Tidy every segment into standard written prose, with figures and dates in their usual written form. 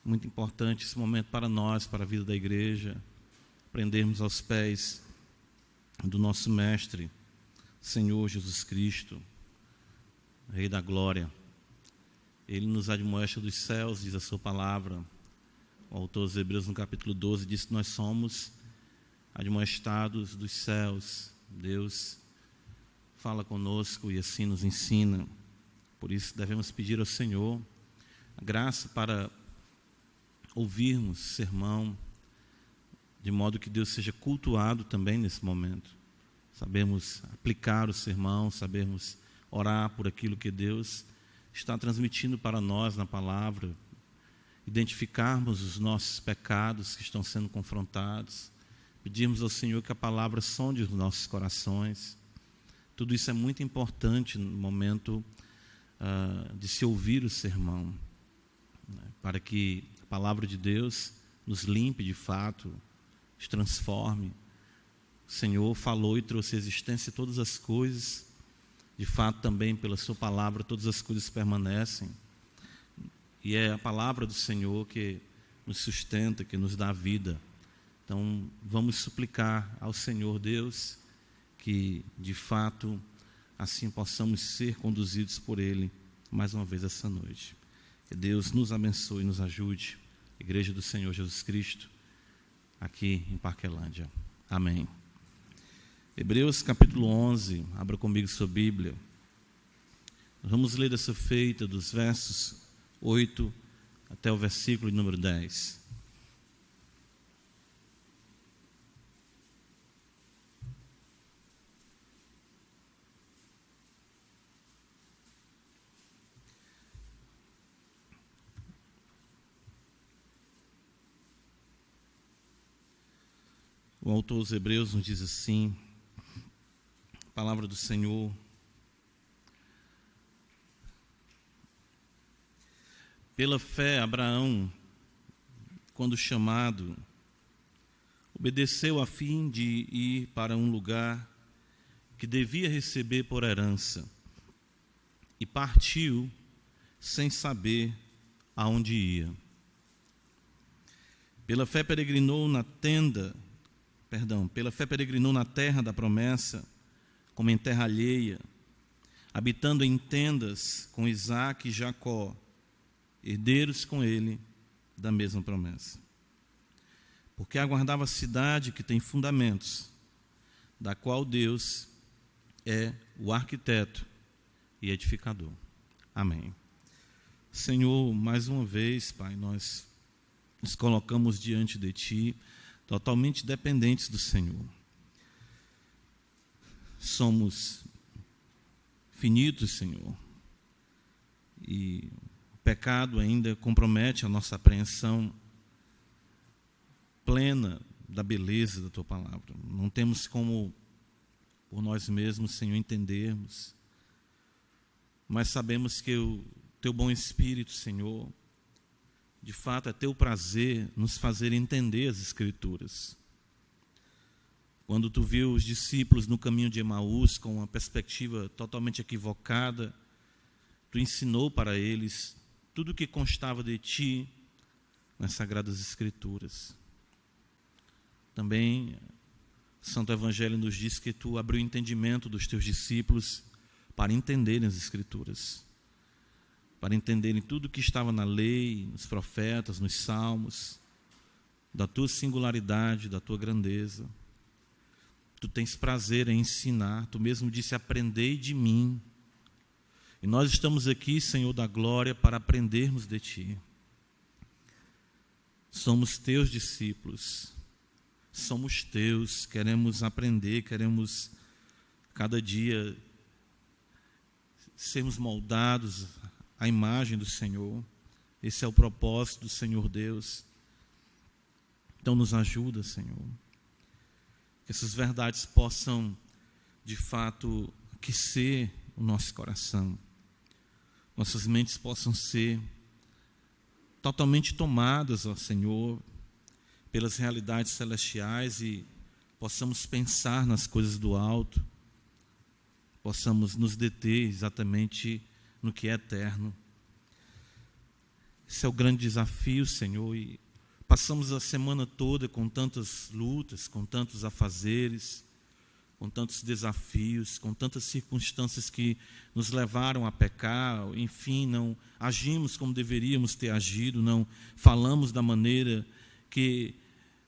Muito importante esse momento para nós, para a vida da igreja, aprendermos aos pés do nosso Mestre, Senhor Jesus Cristo, Rei da Glória. Ele nos admoesta dos céus, diz a sua palavra. O autor dos Hebreus, no capítulo 12, diz que nós somos admoestados dos céus. Deus fala conosco e assim nos ensina. Por isso devemos pedir ao Senhor a graça para ouvirmos sermão, de modo que Deus seja cultuado também nesse momento. Sabemos aplicar o sermão, sabemos orar por aquilo que Deus está transmitindo para nós na palavra, identificarmos os nossos pecados que estão sendo confrontados, pedirmos ao Senhor que a palavra sonde os nossos corações. Tudo isso é muito importante no momento de se ouvir o sermão, né, para que a palavra de Deus nos limpe de fato, nos transforme. O Senhor falou e trouxe à existência todas as coisas. De fato, também pela sua palavra, todas as coisas permanecem. E é a palavra do Senhor que nos sustenta, que nos dá vida. Então, vamos suplicar ao Senhor Deus que, de fato, assim possamos ser conduzidos por Ele, mais uma vez essa noite. Que Deus nos abençoe e nos ajude. Igreja do Senhor Jesus Cristo, aqui em Parquelândia. Amém. Hebreus capítulo 11, abra comigo sua Bíblia. Vamos ler dessa feita dos versos 8 até o versículo número 10. O autor dos Hebreus nos diz assim, palavra do Senhor: pela fé, Abraão, quando chamado, obedeceu a fim de ir para um lugar que devia receber por herança, e partiu sem saber aonde ia. Pela fé peregrinou na terra da promessa, como em terra alheia, habitando em tendas com Isaque e Jacó, herdeiros com ele da mesma promessa. Porque aguardava a cidade que tem fundamentos, da qual Deus é o arquiteto e edificador. Amém. Senhor, mais uma vez, Pai, nós nos colocamos diante de Ti, totalmente dependentes do Senhor. Somos finitos, Senhor, e o pecado ainda compromete a nossa apreensão plena da beleza da Tua palavra. Não temos como, por nós mesmos, Senhor, entendermos, mas sabemos que o Teu bom Espírito, Senhor, de fato é Teu prazer nos fazer entender as Escrituras. Quando Tu viu os discípulos no caminho de Emaús com uma perspectiva totalmente equivocada, Tu ensinou para eles tudo o que constava de Ti nas Sagradas Escrituras. Também o Santo Evangelho nos diz que Tu abriu o entendimento dos Teus discípulos para entenderem as Escrituras, para entenderem tudo o que estava na lei, nos profetas, nos salmos, da Tua singularidade, da Tua grandeza. Tu tens prazer em ensinar, Tu mesmo disse: aprendei de mim. E nós estamos aqui, Senhor da glória, para aprendermos de Ti. Somos Teus discípulos, somos Teus, queremos aprender, queremos cada dia sermos moldados à imagem do Senhor. Esse é o propósito do Senhor Deus. Então nos ajuda, Senhor, que essas verdades possam, de fato, aquecer o nosso coração. Nossas mentes possam ser totalmente tomadas, ó Senhor, pelas realidades celestiais e possamos pensar nas coisas do alto, possamos nos deter exatamente no que é eterno. Esse é o grande desafio, Senhor, e passamos a semana toda com tantas lutas, com tantos afazeres, com tantos desafios, com tantas circunstâncias que nos levaram a pecar, enfim, não agimos como deveríamos ter agido, não falamos da maneira que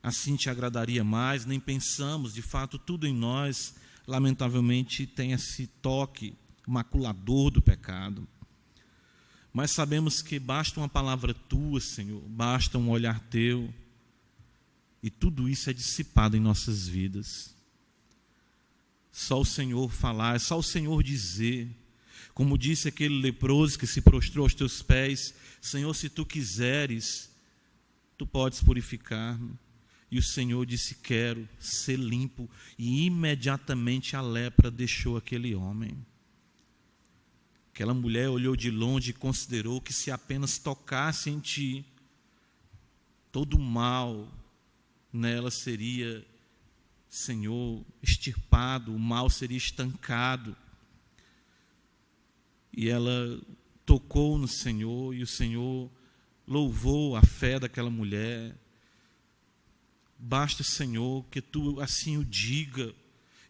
assim te agradaria mais, nem pensamos, de fato, tudo em nós, lamentavelmente, tem esse toque maculador do pecado. Mas sabemos que basta uma palavra tua, Senhor, basta um olhar teu, e tudo isso é dissipado em nossas vidas. Só o Senhor falar, só o Senhor dizer, como disse aquele leproso que se prostrou aos teus pés: Senhor, se tu quiseres, tu podes purificar-me. E o Senhor disse: quero ser limpo. E imediatamente a lepra deixou aquele homem. Aquela mulher olhou de longe e considerou que se apenas tocasse em ti, todo o mal nela seria, Senhor, extirpado, o mal seria estancado. E ela tocou no Senhor, e o Senhor louvou a fé daquela mulher. Basta, Senhor, que tu assim o diga,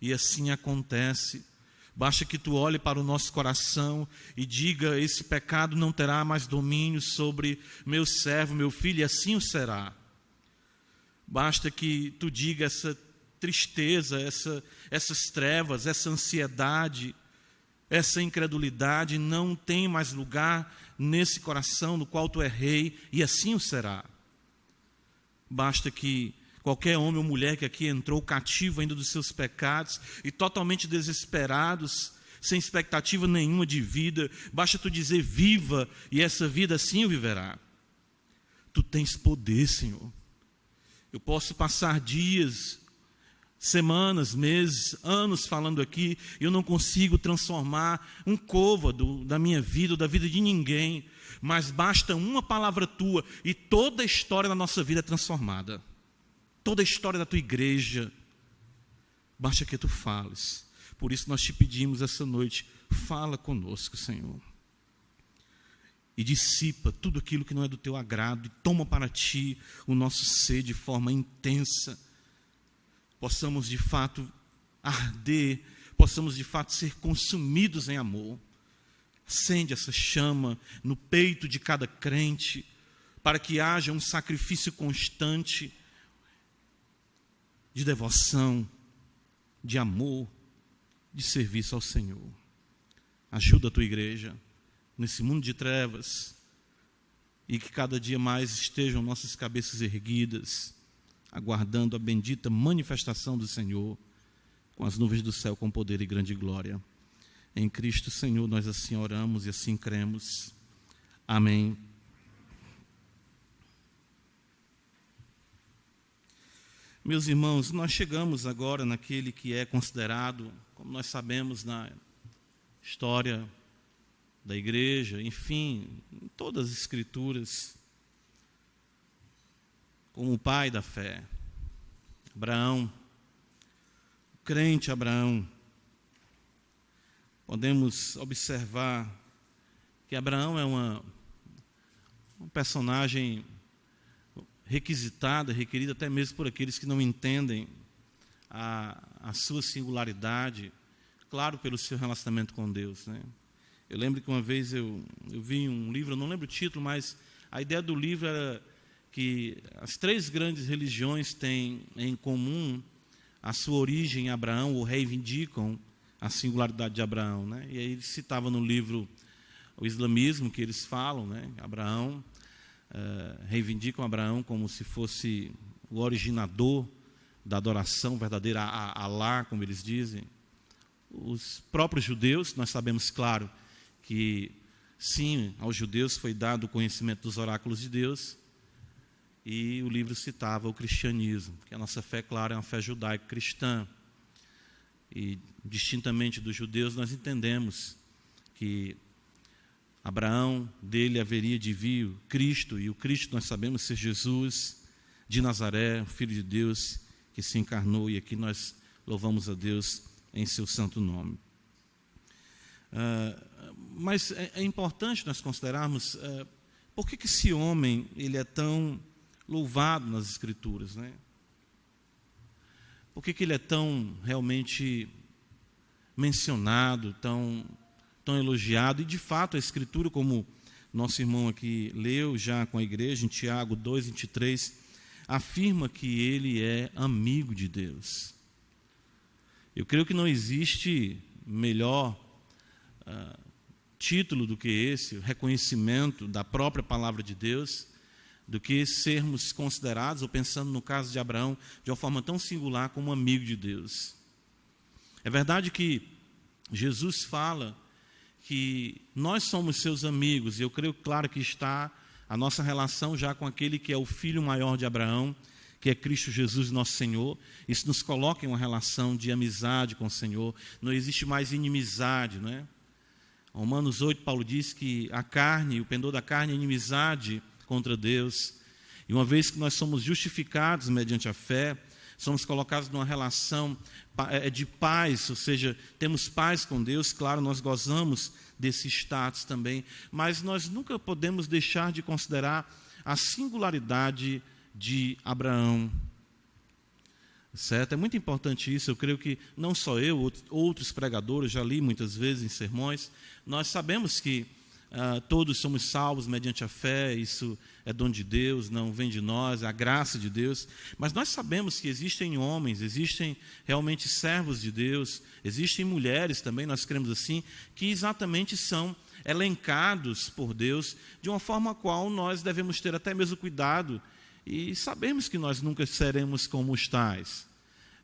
e assim acontece. Basta que tu olhe para o nosso coração e diga: esse pecado não terá mais domínio sobre meu servo, meu filho, e assim o será. Basta que tu diga: essa tristeza, essas trevas, essa ansiedade, essa incredulidade não tem mais lugar nesse coração no qual tu é rei, e assim o será. Basta que qualquer homem ou mulher que aqui entrou cativo ainda dos seus pecados e totalmente desesperados, sem expectativa nenhuma de vida, basta tu dizer: viva, e essa vida assim o viverá. Tu tens poder, Senhor. Eu posso passar dias, semanas, meses, anos falando aqui, e eu não consigo transformar um côvado da minha vida ou da vida de ninguém, mas basta uma palavra tua e toda a história da nossa vida é transformada. Toda a história da tua igreja, basta que tu fales. Por isso nós te pedimos essa noite: fala conosco, Senhor. E dissipa tudo aquilo que não é do teu agrado, e toma para ti o nosso ser de forma intensa. Possamos de fato arder, possamos de fato ser consumidos em amor. Acende essa chama no peito de cada crente, para que haja um sacrifício constante de devoção, de amor, de serviço ao Senhor. Ajuda a tua igreja nesse mundo de trevas, e que cada dia mais estejam nossas cabeças erguidas, aguardando a bendita manifestação do Senhor, com as nuvens do céu com poder e grande glória. Em Cristo, Senhor, nós assim oramos e assim cremos. Amém. Meus irmãos, nós chegamos agora naquele que é considerado, como nós sabemos na história da igreja, enfim, em todas as escrituras, como o pai da fé, Abraão, o crente Abraão. Podemos observar que Abraão é um personagem requisitada, requerida até mesmo por aqueles que não entendem a sua singularidade, claro, pelo seu relacionamento com Deus, né? Eu lembro que uma vez eu vi um livro, eu não lembro o título, mas a ideia do livro era que as três grandes religiões têm em comum a sua origem em Abraão, ou reivindicam a singularidade de Abraão, né? E aí ele citava no livro o islamismo, que eles falam, né? Abraão, reivindicam Abraão como se fosse o originador da adoração verdadeira a Alá, como eles dizem. Os próprios judeus, nós sabemos, claro, que sim, aos judeus foi dado o conhecimento dos oráculos de Deus, e o livro citava o cristianismo, que a nossa fé, claro, é uma fé judaico-cristã. E, distintamente dos judeus, nós entendemos que Abraão, dele haveria de vir o Cristo, e o Cristo nós sabemos ser Jesus de Nazaré, o Filho de Deus, que se encarnou, e aqui nós louvamos a Deus em seu santo nome. Mas é importante nós considerarmos por que esse homem ele é tão louvado nas Escrituras, né? Por que ele é tão realmente mencionado, tão elogiado? E de fato a Escritura, como nosso irmão aqui leu já com a igreja, em Tiago 2:23, afirma que ele é amigo de Deus. Eu creio que não existe melhor título do que esse, o reconhecimento da própria palavra de Deus, do que sermos considerados, ou pensando no caso de Abraão, de uma forma tão singular como amigo de Deus. É verdade que Jesus fala que nós somos seus amigos, e eu creio, claro, que está a nossa relação já com aquele que é o filho maior de Abraão, que é Cristo Jesus, nosso Senhor. Isso nos coloca em uma relação de amizade com o Senhor. Não existe mais inimizade, não é? Romanos 8, Paulo diz que a carne, o pendor da carne é inimizade contra Deus. E uma vez que nós somos justificados mediante a fé, somos colocados numa relação de paz, ou seja, temos paz com Deus. Claro, nós gozamos desse status também, mas nós nunca podemos deixar de considerar a singularidade de Abraão. Certo? É muito importante isso. Eu creio que não só eu, outros pregadores, já li muitas vezes em sermões, nós sabemos que todos somos salvos mediante a fé, isso é dom de Deus, não vem de nós, é a graça de Deus, mas nós sabemos que existem homens, existem realmente servos de Deus, existem mulheres também, nós cremos assim, que exatamente são elencados por Deus de uma forma a qual nós devemos ter até mesmo cuidado e sabemos que nós nunca seremos como os tais.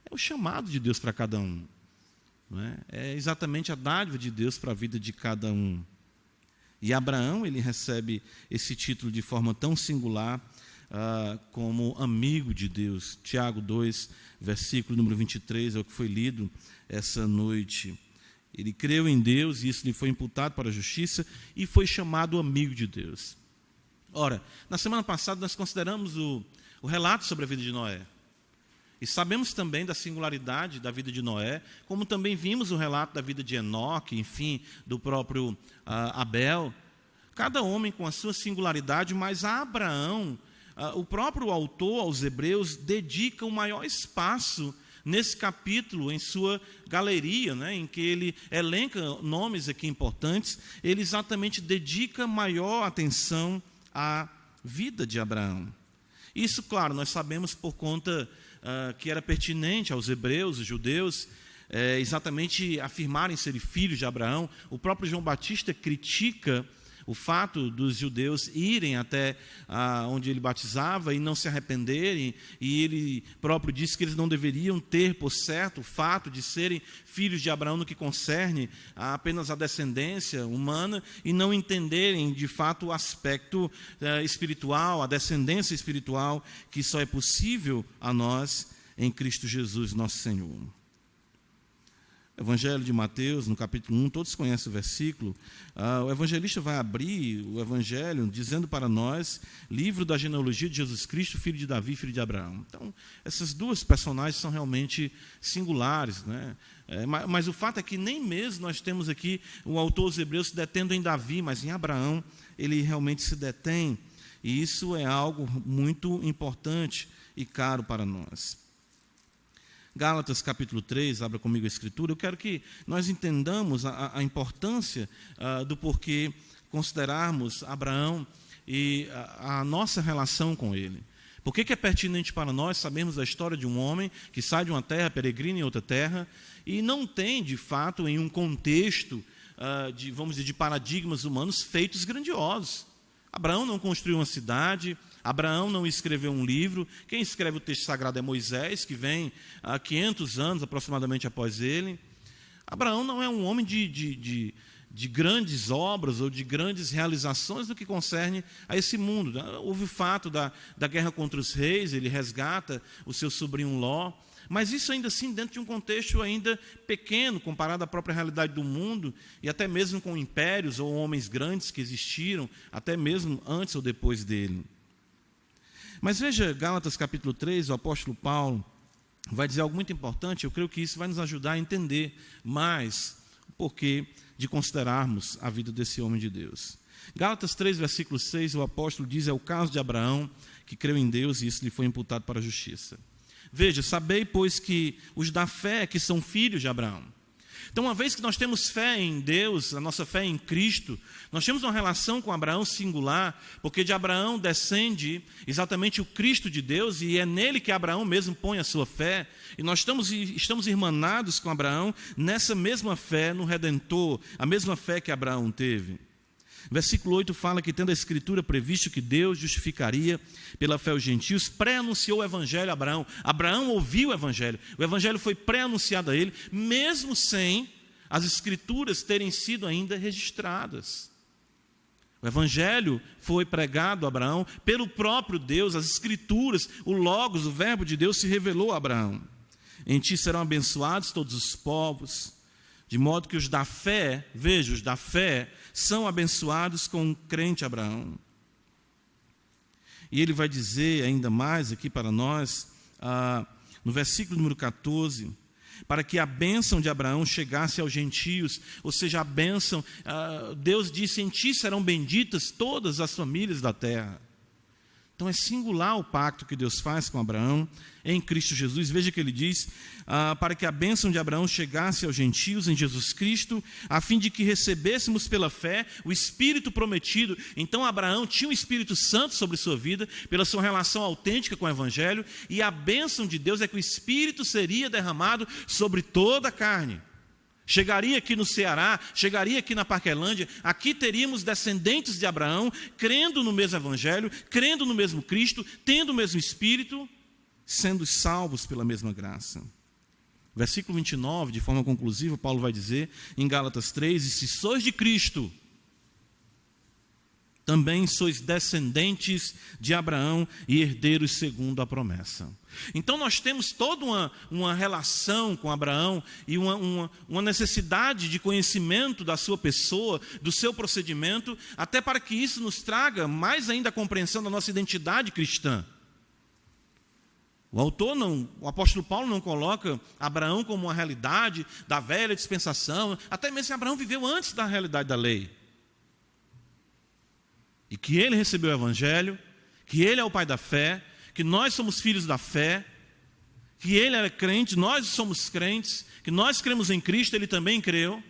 É o chamado de Deus para cada um, não é? É exatamente a dádiva de Deus para a vida de cada um. E Abraão, ele recebe esse título de forma tão singular como amigo de Deus. Tiago 2, versículo número 23, é o que foi lido essa noite. Ele creu em Deus, e isso lhe foi imputado para a justiça, e foi chamado amigo de Deus. Ora, na semana passada nós consideramos o relato sobre a vida de Noé. E sabemos também da singularidade da vida de Noé, como também vimos o relato da vida de Enoque, enfim, do próprio Abel. Cada homem com a sua singularidade, mas a Abraão, o próprio autor aos Hebreus, dedica o maior espaço nesse capítulo, em sua galeria, né, em que ele elenca nomes aqui importantes, ele exatamente dedica maior atenção à vida de Abraão. Isso, claro, nós sabemos por conta que era pertinente aos hebreus, os judeus, exatamente afirmarem serem filhos de Abraão. O próprio João Batista critica o fato dos judeus irem até onde ele batizava e não se arrependerem, e ele próprio disse que eles não deveriam ter por certo o fato de serem filhos de Abraão no que concerne apenas a descendência humana e não entenderem de fato o aspecto espiritual, a descendência espiritual que só é possível a nós em Cristo Jesus, nosso Senhor. Evangelho de Mateus, no capítulo 1, todos conhecem o versículo. O evangelista vai abrir o evangelho dizendo para nós, livro da genealogia de Jesus Cristo, filho de Davi, filho de Abraão. Então, essas duas personagens são realmente singulares, né? Mas o fato é que nem mesmo nós temos aqui o autor dos Hebreus se detendo em Davi, mas em Abraão ele realmente se detém. E isso é algo muito importante e caro para nós. Gálatas capítulo 3, abra comigo a escritura. Eu quero que nós entendamos a importância do porquê considerarmos Abraão e a nossa relação com ele. Por que é pertinente para nós sabermos a história de um homem que sai de uma terra, peregrina em outra terra, e não tem, de fato, em um contexto vamos dizer, de paradigmas humanos, feitos grandiosos. Abraão não construiu uma cidade, Abraão não escreveu um livro. Quem escreve o texto sagrado é Moisés, que vem há 500 anos aproximadamente após ele. Abraão não é um homem de grandes obras ou de grandes realizações no que concerne a esse mundo. Houve o fato da guerra contra os reis, ele resgata o seu sobrinho Ló, mas isso ainda assim dentro de um contexto ainda pequeno, comparado à própria realidade do mundo, e até mesmo com impérios ou homens grandes que existiram, até mesmo antes ou depois dele. Mas veja, Gálatas capítulo 3, o apóstolo Paulo vai dizer algo muito importante. Eu creio que isso vai nos ajudar a entender mais o porquê de considerarmos a vida desse homem de Deus. Gálatas 3, versículo 6, o apóstolo diz: é o caso de Abraão, que creu em Deus e isso lhe foi imputado para a justiça. Veja, sabei, pois, que os da fé que são filhos de Abraão. Então, uma vez que nós temos fé em Deus, a nossa fé em Cristo, nós temos uma relação com Abraão singular, porque de Abraão descende exatamente o Cristo de Deus, e é nele que Abraão mesmo põe a sua fé, e nós estamos irmanados com Abraão nessa mesma fé no Redentor, a mesma fé que Abraão teve. Versículo 8 fala que, tendo a Escritura previsto que Deus justificaria pela fé os gentios, pré-anunciou o Evangelho a Abraão. Abraão ouviu o Evangelho foi pré-anunciado a ele, mesmo sem as Escrituras terem sido ainda registradas. O Evangelho foi pregado a Abraão pelo próprio Deus, as Escrituras, o Logos, o Verbo de Deus se revelou a Abraão. Em ti serão abençoados todos os povos, de modo que os da fé, veja, os da fé, são abençoados com o crente Abraão. E ele vai dizer ainda mais aqui para nós, no versículo número 14, para que a bênção de Abraão chegasse aos gentios, ou seja, a bênção, Deus disse: em ti serão benditas todas as famílias da terra. Então é singular o pacto que Deus faz com Abraão em Cristo Jesus. Veja que ele diz, para que a bênção de Abraão chegasse aos gentios em Jesus Cristo, a fim de que recebêssemos pela fé o Espírito prometido. Então Abraão tinha o Espírito Santo sobre sua vida, pela sua relação autêntica com o Evangelho, e a bênção de Deus é que o Espírito seria derramado sobre toda a carne. Chegaria aqui no Ceará, chegaria aqui na Parquelândia, aqui teríamos descendentes de Abraão, crendo no mesmo Evangelho, crendo no mesmo Cristo, tendo o mesmo Espírito, sendo salvos pela mesma graça. Versículo 29, de forma conclusiva, Paulo vai dizer, em Gálatas 3, e se sois de Cristo, também sois descendentes de Abraão e herdeiros segundo a promessa. Então nós temos toda uma relação com Abraão e uma necessidade de conhecimento da sua pessoa, do seu procedimento, até para que isso nos traga mais ainda a compreensão da nossa identidade cristã. O apóstolo Paulo não coloca Abraão como uma realidade da velha dispensação, até mesmo se Abraão viveu antes da realidade da lei. E que ele recebeu o Evangelho, que ele é o pai da fé, que nós somos filhos da fé, que ele era crente, nós somos crentes, que nós cremos em Cristo, ele também creu.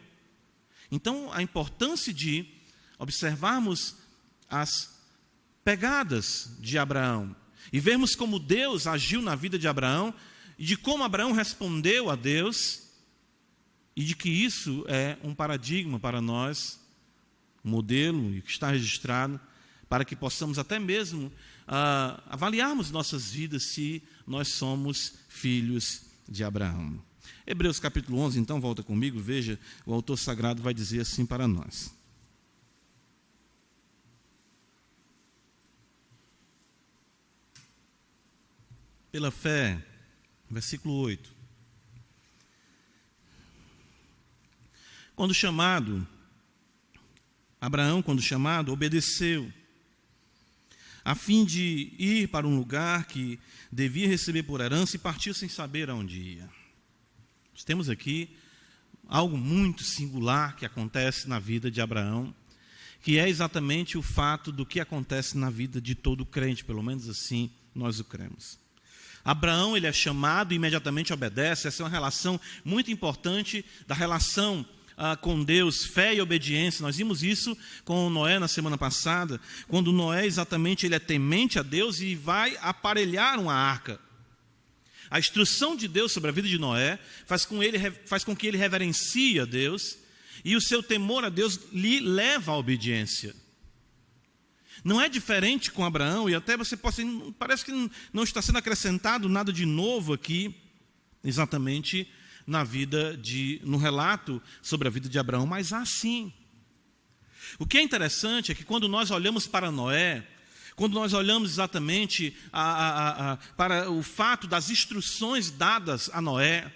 Então, a importância de observarmos as pegadas de Abraão e vermos como Deus agiu na vida de Abraão e de como Abraão respondeu a Deus e de que isso é um paradigma para nós, um modelo e que está registrado, para que possamos até mesmo avaliarmos nossas vidas se nós somos filhos de Abraão. Hebreus capítulo 11, então, volta comigo, veja, o autor sagrado vai dizer assim para nós. Pela fé, versículo 8. Abraão, quando chamado, obedeceu, a fim de ir para um lugar que devia receber por herança e partiu sem saber aonde ia. Nós temos aqui algo muito singular que acontece na vida de Abraão, que é exatamente o fato do que acontece na vida de todo crente, pelo menos assim nós o cremos. Abraão, ele é chamado e imediatamente obedece. Essa é uma relação muito importante da relação com Deus, fé e obediência. Nós vimos isso com Noé na semana passada, quando Noé exatamente ele é temente a Deus e vai aparelhar uma arca. A instrução de Deus sobre a vida de Noé faz com que ele reverencie a Deus, e o seu temor a Deus lhe leva à obediência. Não é diferente com Abraão, e até parece que não está sendo acrescentado nada de novo aqui, exatamente no relato sobre a vida de Abraão, mas há sim. O que é interessante é que quando nós olhamos para Noé, quando nós olhamos exatamente para o fato das instruções dadas a Noé,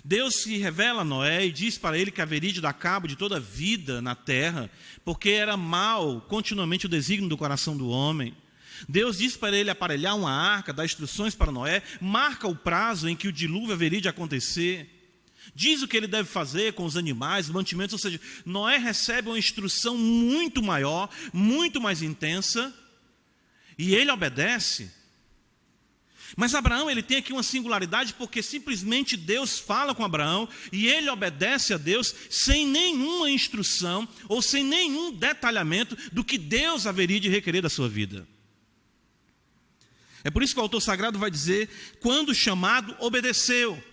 Deus se revela a Noé e diz para ele que haveria de dar cabo de toda a vida na terra, porque era mau continuamente o desígnio do coração do homem. Deus diz para ele aparelhar uma arca, dar instruções para Noé, marca o prazo em que o dilúvio haveria de acontecer. diz o que ele deve fazer com os animais, mantimentos, ou seja, Noé recebe uma instrução muito maior, muito mais intensa, e ele obedece. Mas Abraão, ele tem aqui uma singularidade, porque simplesmente Deus fala com Abraão, e ele obedece a Deus sem nenhuma instrução, ou sem nenhum detalhamento do que Deus haveria de requerer da sua vida. É por isso que o autor sagrado vai dizer, quando chamado, obedeceu.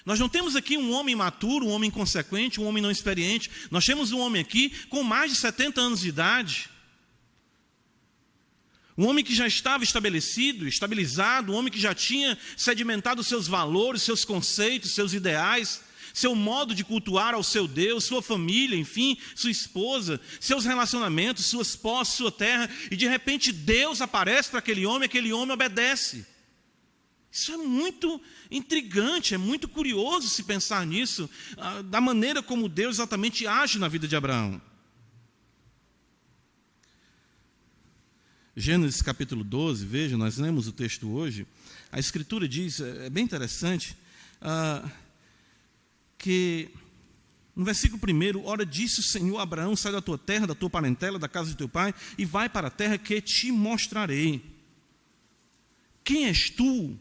Nós não temos aqui um homem imaturo, um homem inconsequente, um homem não experiente. Nós temos um homem aqui com mais de 70 anos de idade. Um homem que já estava estabelecido, estabilizado, um homem que já tinha sedimentado seus valores, seus conceitos, seus ideais, seu modo de cultuar ao seu Deus, sua família, enfim, sua esposa, seus relacionamentos, suas posses, sua terra, e de repente Deus aparece para aquele homem obedece. Isso é muito intrigante, é muito curioso se pensar nisso, da maneira como Deus exatamente age na vida de Abraão. Gênesis capítulo 12, veja, nós lemos o texto hoje, a Escritura diz, é bem interessante, que no versículo 1, ora disse o Senhor a Abraão, sai da tua terra, da tua parentela, da casa de teu pai, e vai para a terra que te mostrarei. Quem és tu?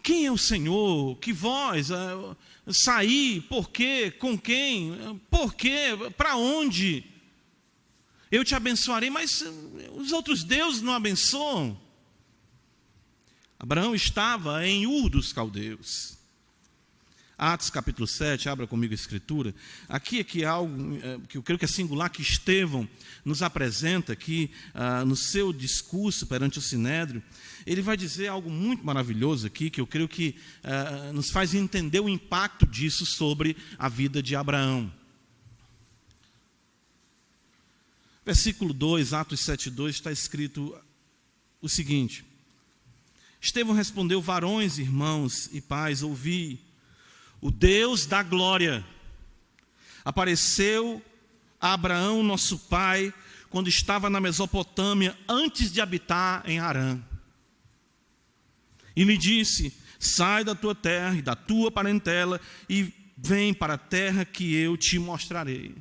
Quem é o Senhor? Que voz? Sair? Por quê? Com quem? Por quê? Para onde? Eu te abençoarei, mas os outros deuses não abençoam. Abraão estava em Ur dos Caldeus. Atos capítulo 7, abra comigo a Escritura. Aqui é algo que eu creio que é singular, que Estevão nos apresenta aqui no seu discurso perante o Sinédrio. Ele vai dizer algo muito maravilhoso aqui, que eu creio que nos faz entender o impacto disso sobre a vida de Abraão. Versículo 2, Atos 7:2, está escrito o seguinte: Estevão respondeu, varões, irmãos e pais, ouvi, o Deus da glória apareceu a Abraão, nosso pai, quando estava na Mesopotâmia, antes de habitar em Harã. E lhe disse, sai da tua terra e da tua parentela e vem para a terra que eu te mostrarei.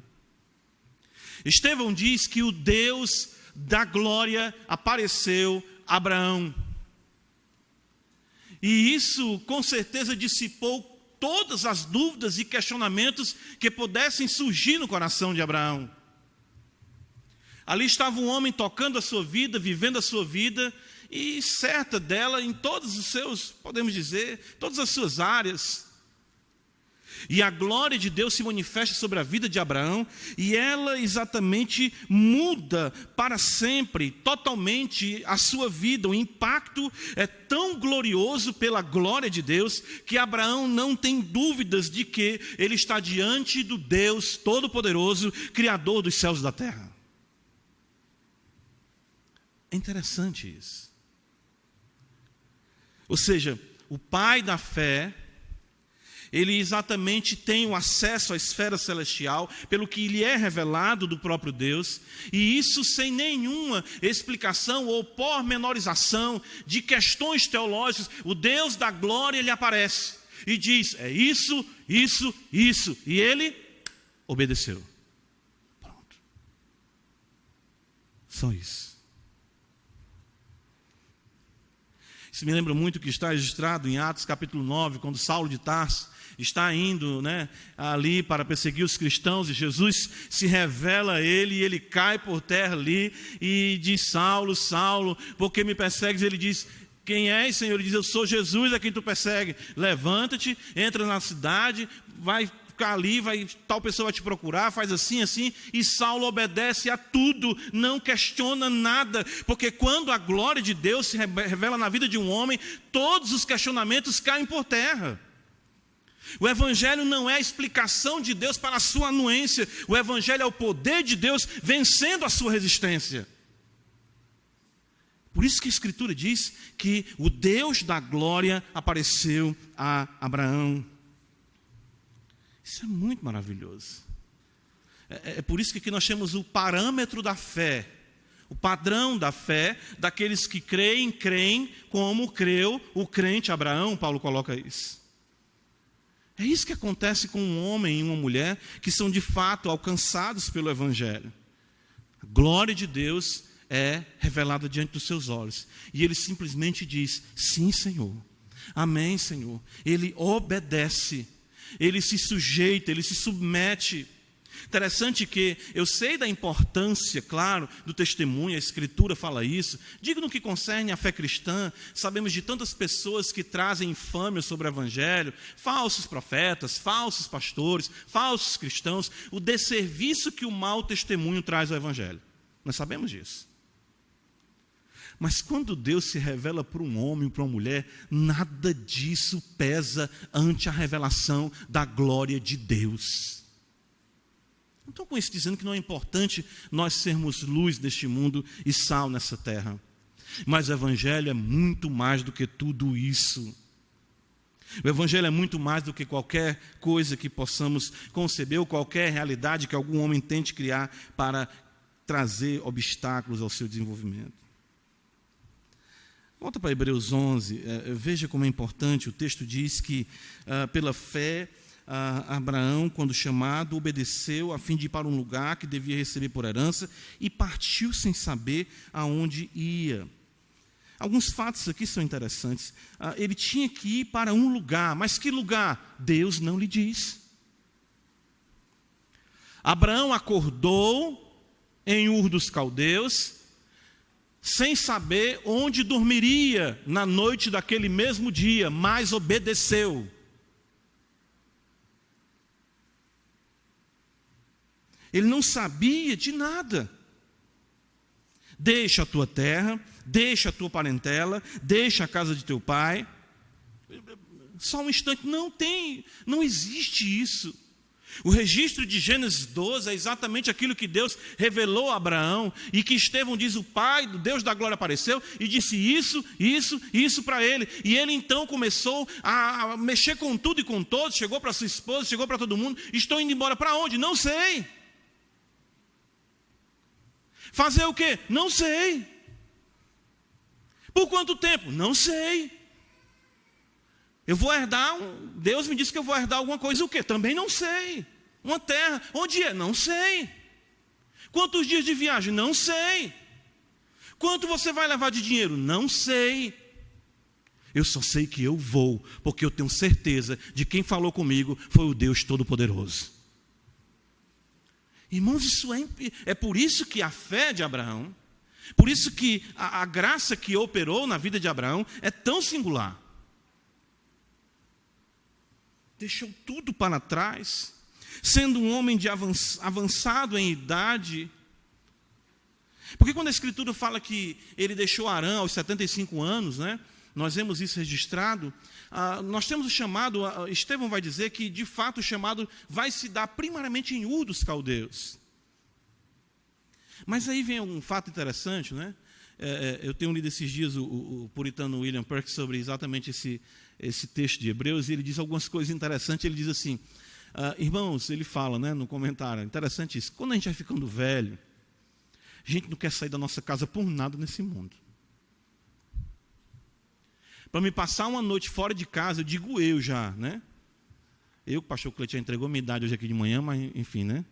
Estevão diz que o Deus da glória apareceu a Abraão. E isso com certeza dissipou todas as dúvidas e questionamentos que pudessem surgir no coração de Abraão. Ali estava um homem tocando a sua vida, vivendo a sua vida, e certa dela em todos os seus, podemos dizer, todas as suas áreas. E a glória de Deus se manifesta sobre a vida de Abraão, e ela exatamente muda para sempre, totalmente a sua vida. O impacto é tão glorioso pela glória de Deus, que Abraão não tem dúvidas de que ele está diante do Deus Todo-Poderoso, Criador dos céus e da terra. É interessante isso. Ou seja, o pai da fé, ele exatamente tem o acesso à esfera celestial, pelo que lhe é revelado do próprio Deus, e isso sem nenhuma explicação ou pormenorização de questões teológicas. O Deus da glória lhe aparece e diz, é isso, isso, isso, e ele obedeceu. Pronto. Só isso. Isso me lembra muito que está registrado em Atos capítulo 9, quando Saulo de Tarso está indo ali para perseguir os cristãos, e Jesus se revela a ele, e ele cai por terra ali, e diz, Saulo, Saulo, por que me persegues? Ele diz, quem és, Senhor? Ele diz, eu sou Jesus a quem tu persegue. Levanta-te, entra na cidade, vai ficar ali, tal pessoa vai te procurar, faz assim, assim, e Saulo obedece a tudo, não questiona nada, porque quando a glória de Deus se revela na vida de um homem, todos os questionamentos caem por terra. O Evangelho não é a explicação de Deus para a sua anuência, o Evangelho é o poder de Deus vencendo a sua resistência. Por isso que a Escritura diz que o Deus da glória apareceu a Abraão. Isso é muito maravilhoso. É por isso que aqui nós temos o parâmetro da fé, o padrão da fé, daqueles que creem como creu o crente Abraão. Paulo coloca isso. É isso que acontece com um homem e uma mulher que são de fato alcançados pelo Evangelho. A glória de Deus é revelada diante dos seus olhos. E ele simplesmente diz: sim, Senhor. Amém, Senhor. Ele obedece, ele se sujeita, ele se submete. Interessante que eu sei da importância, claro, do testemunho, a Escritura fala isso. Digo no que concerne à fé cristã, sabemos de tantas pessoas que trazem infâmia sobre o Evangelho, falsos profetas, falsos pastores, falsos cristãos, o desserviço que o mau testemunho traz ao Evangelho. Nós sabemos disso. Mas quando Deus se revela para um homem ou para uma mulher, nada disso pesa ante a revelação da glória de Deus. Não estou com isso dizendo que não é importante nós sermos luz deste mundo e sal nessa terra. Mas o Evangelho é muito mais do que tudo isso. O Evangelho é muito mais do que qualquer coisa que possamos conceber ou qualquer realidade que algum homem tente criar para trazer obstáculos ao seu desenvolvimento. Volta para Hebreus 11, veja como é importante. O texto diz que pela fé Abraão, quando chamado, obedeceu a fim de ir para um lugar que devia receber por herança e partiu sem saber aonde ia. Alguns fatos aqui são interessantes. Ele tinha que ir para um lugar, mas que lugar? Deus não lhe diz. Abraão acordou em Ur dos Caldeus, sem saber onde dormiria na noite daquele mesmo dia, mas obedeceu. Ele não sabia de nada. Deixa a tua terra, deixa a tua parentela, deixa a casa de teu pai. Só um instante, não existe isso. O registro de Gênesis 12 é exatamente aquilo que Deus revelou a Abraão, e que Estevão diz: o Pai, o Deus da glória apareceu e disse isso para ele. E ele então começou a mexer com tudo e com todos, chegou para sua esposa, chegou para todo mundo: estou indo embora para onde? Não sei. Fazer o quê? Não sei. Por quanto tempo? Não sei. Eu vou herdar, Deus me disse que eu vou herdar alguma coisa, o quê? Também não sei. Uma terra, onde é? Não sei. Quantos dias de viagem? Não sei. Quanto você vai levar de dinheiro? Não sei. Eu só sei que eu vou, porque eu tenho certeza de quem falou comigo foi o Deus Todo-Poderoso. Irmãos, isso é por isso que a fé de Abraão, por isso que a graça que operou na vida de Abraão é tão singular. Deixou tudo para trás, sendo um homem de avançado em idade. Porque quando a Escritura fala que ele deixou Harã aos 75 anos, né? Nós vemos isso registrado. Nós temos o chamado, Estevão vai dizer que de fato o chamado vai se dar primariamente em Ur dos Caldeus. Mas aí vem um fato interessante, né? Eu tenho lido esses dias o puritano William Perkins sobre exatamente esse texto de Hebreus, e ele diz algumas coisas interessantes. Ele diz assim, irmãos, ele fala, né, no comentário, interessante isso: quando a gente vai ficando velho, a gente não quer sair da nossa casa por nada nesse mundo. Para me passar uma noite fora de casa, eu digo eu já, né? Eu, o pastor Cleiton já entregou minha idade hoje aqui de manhã, mas enfim, né?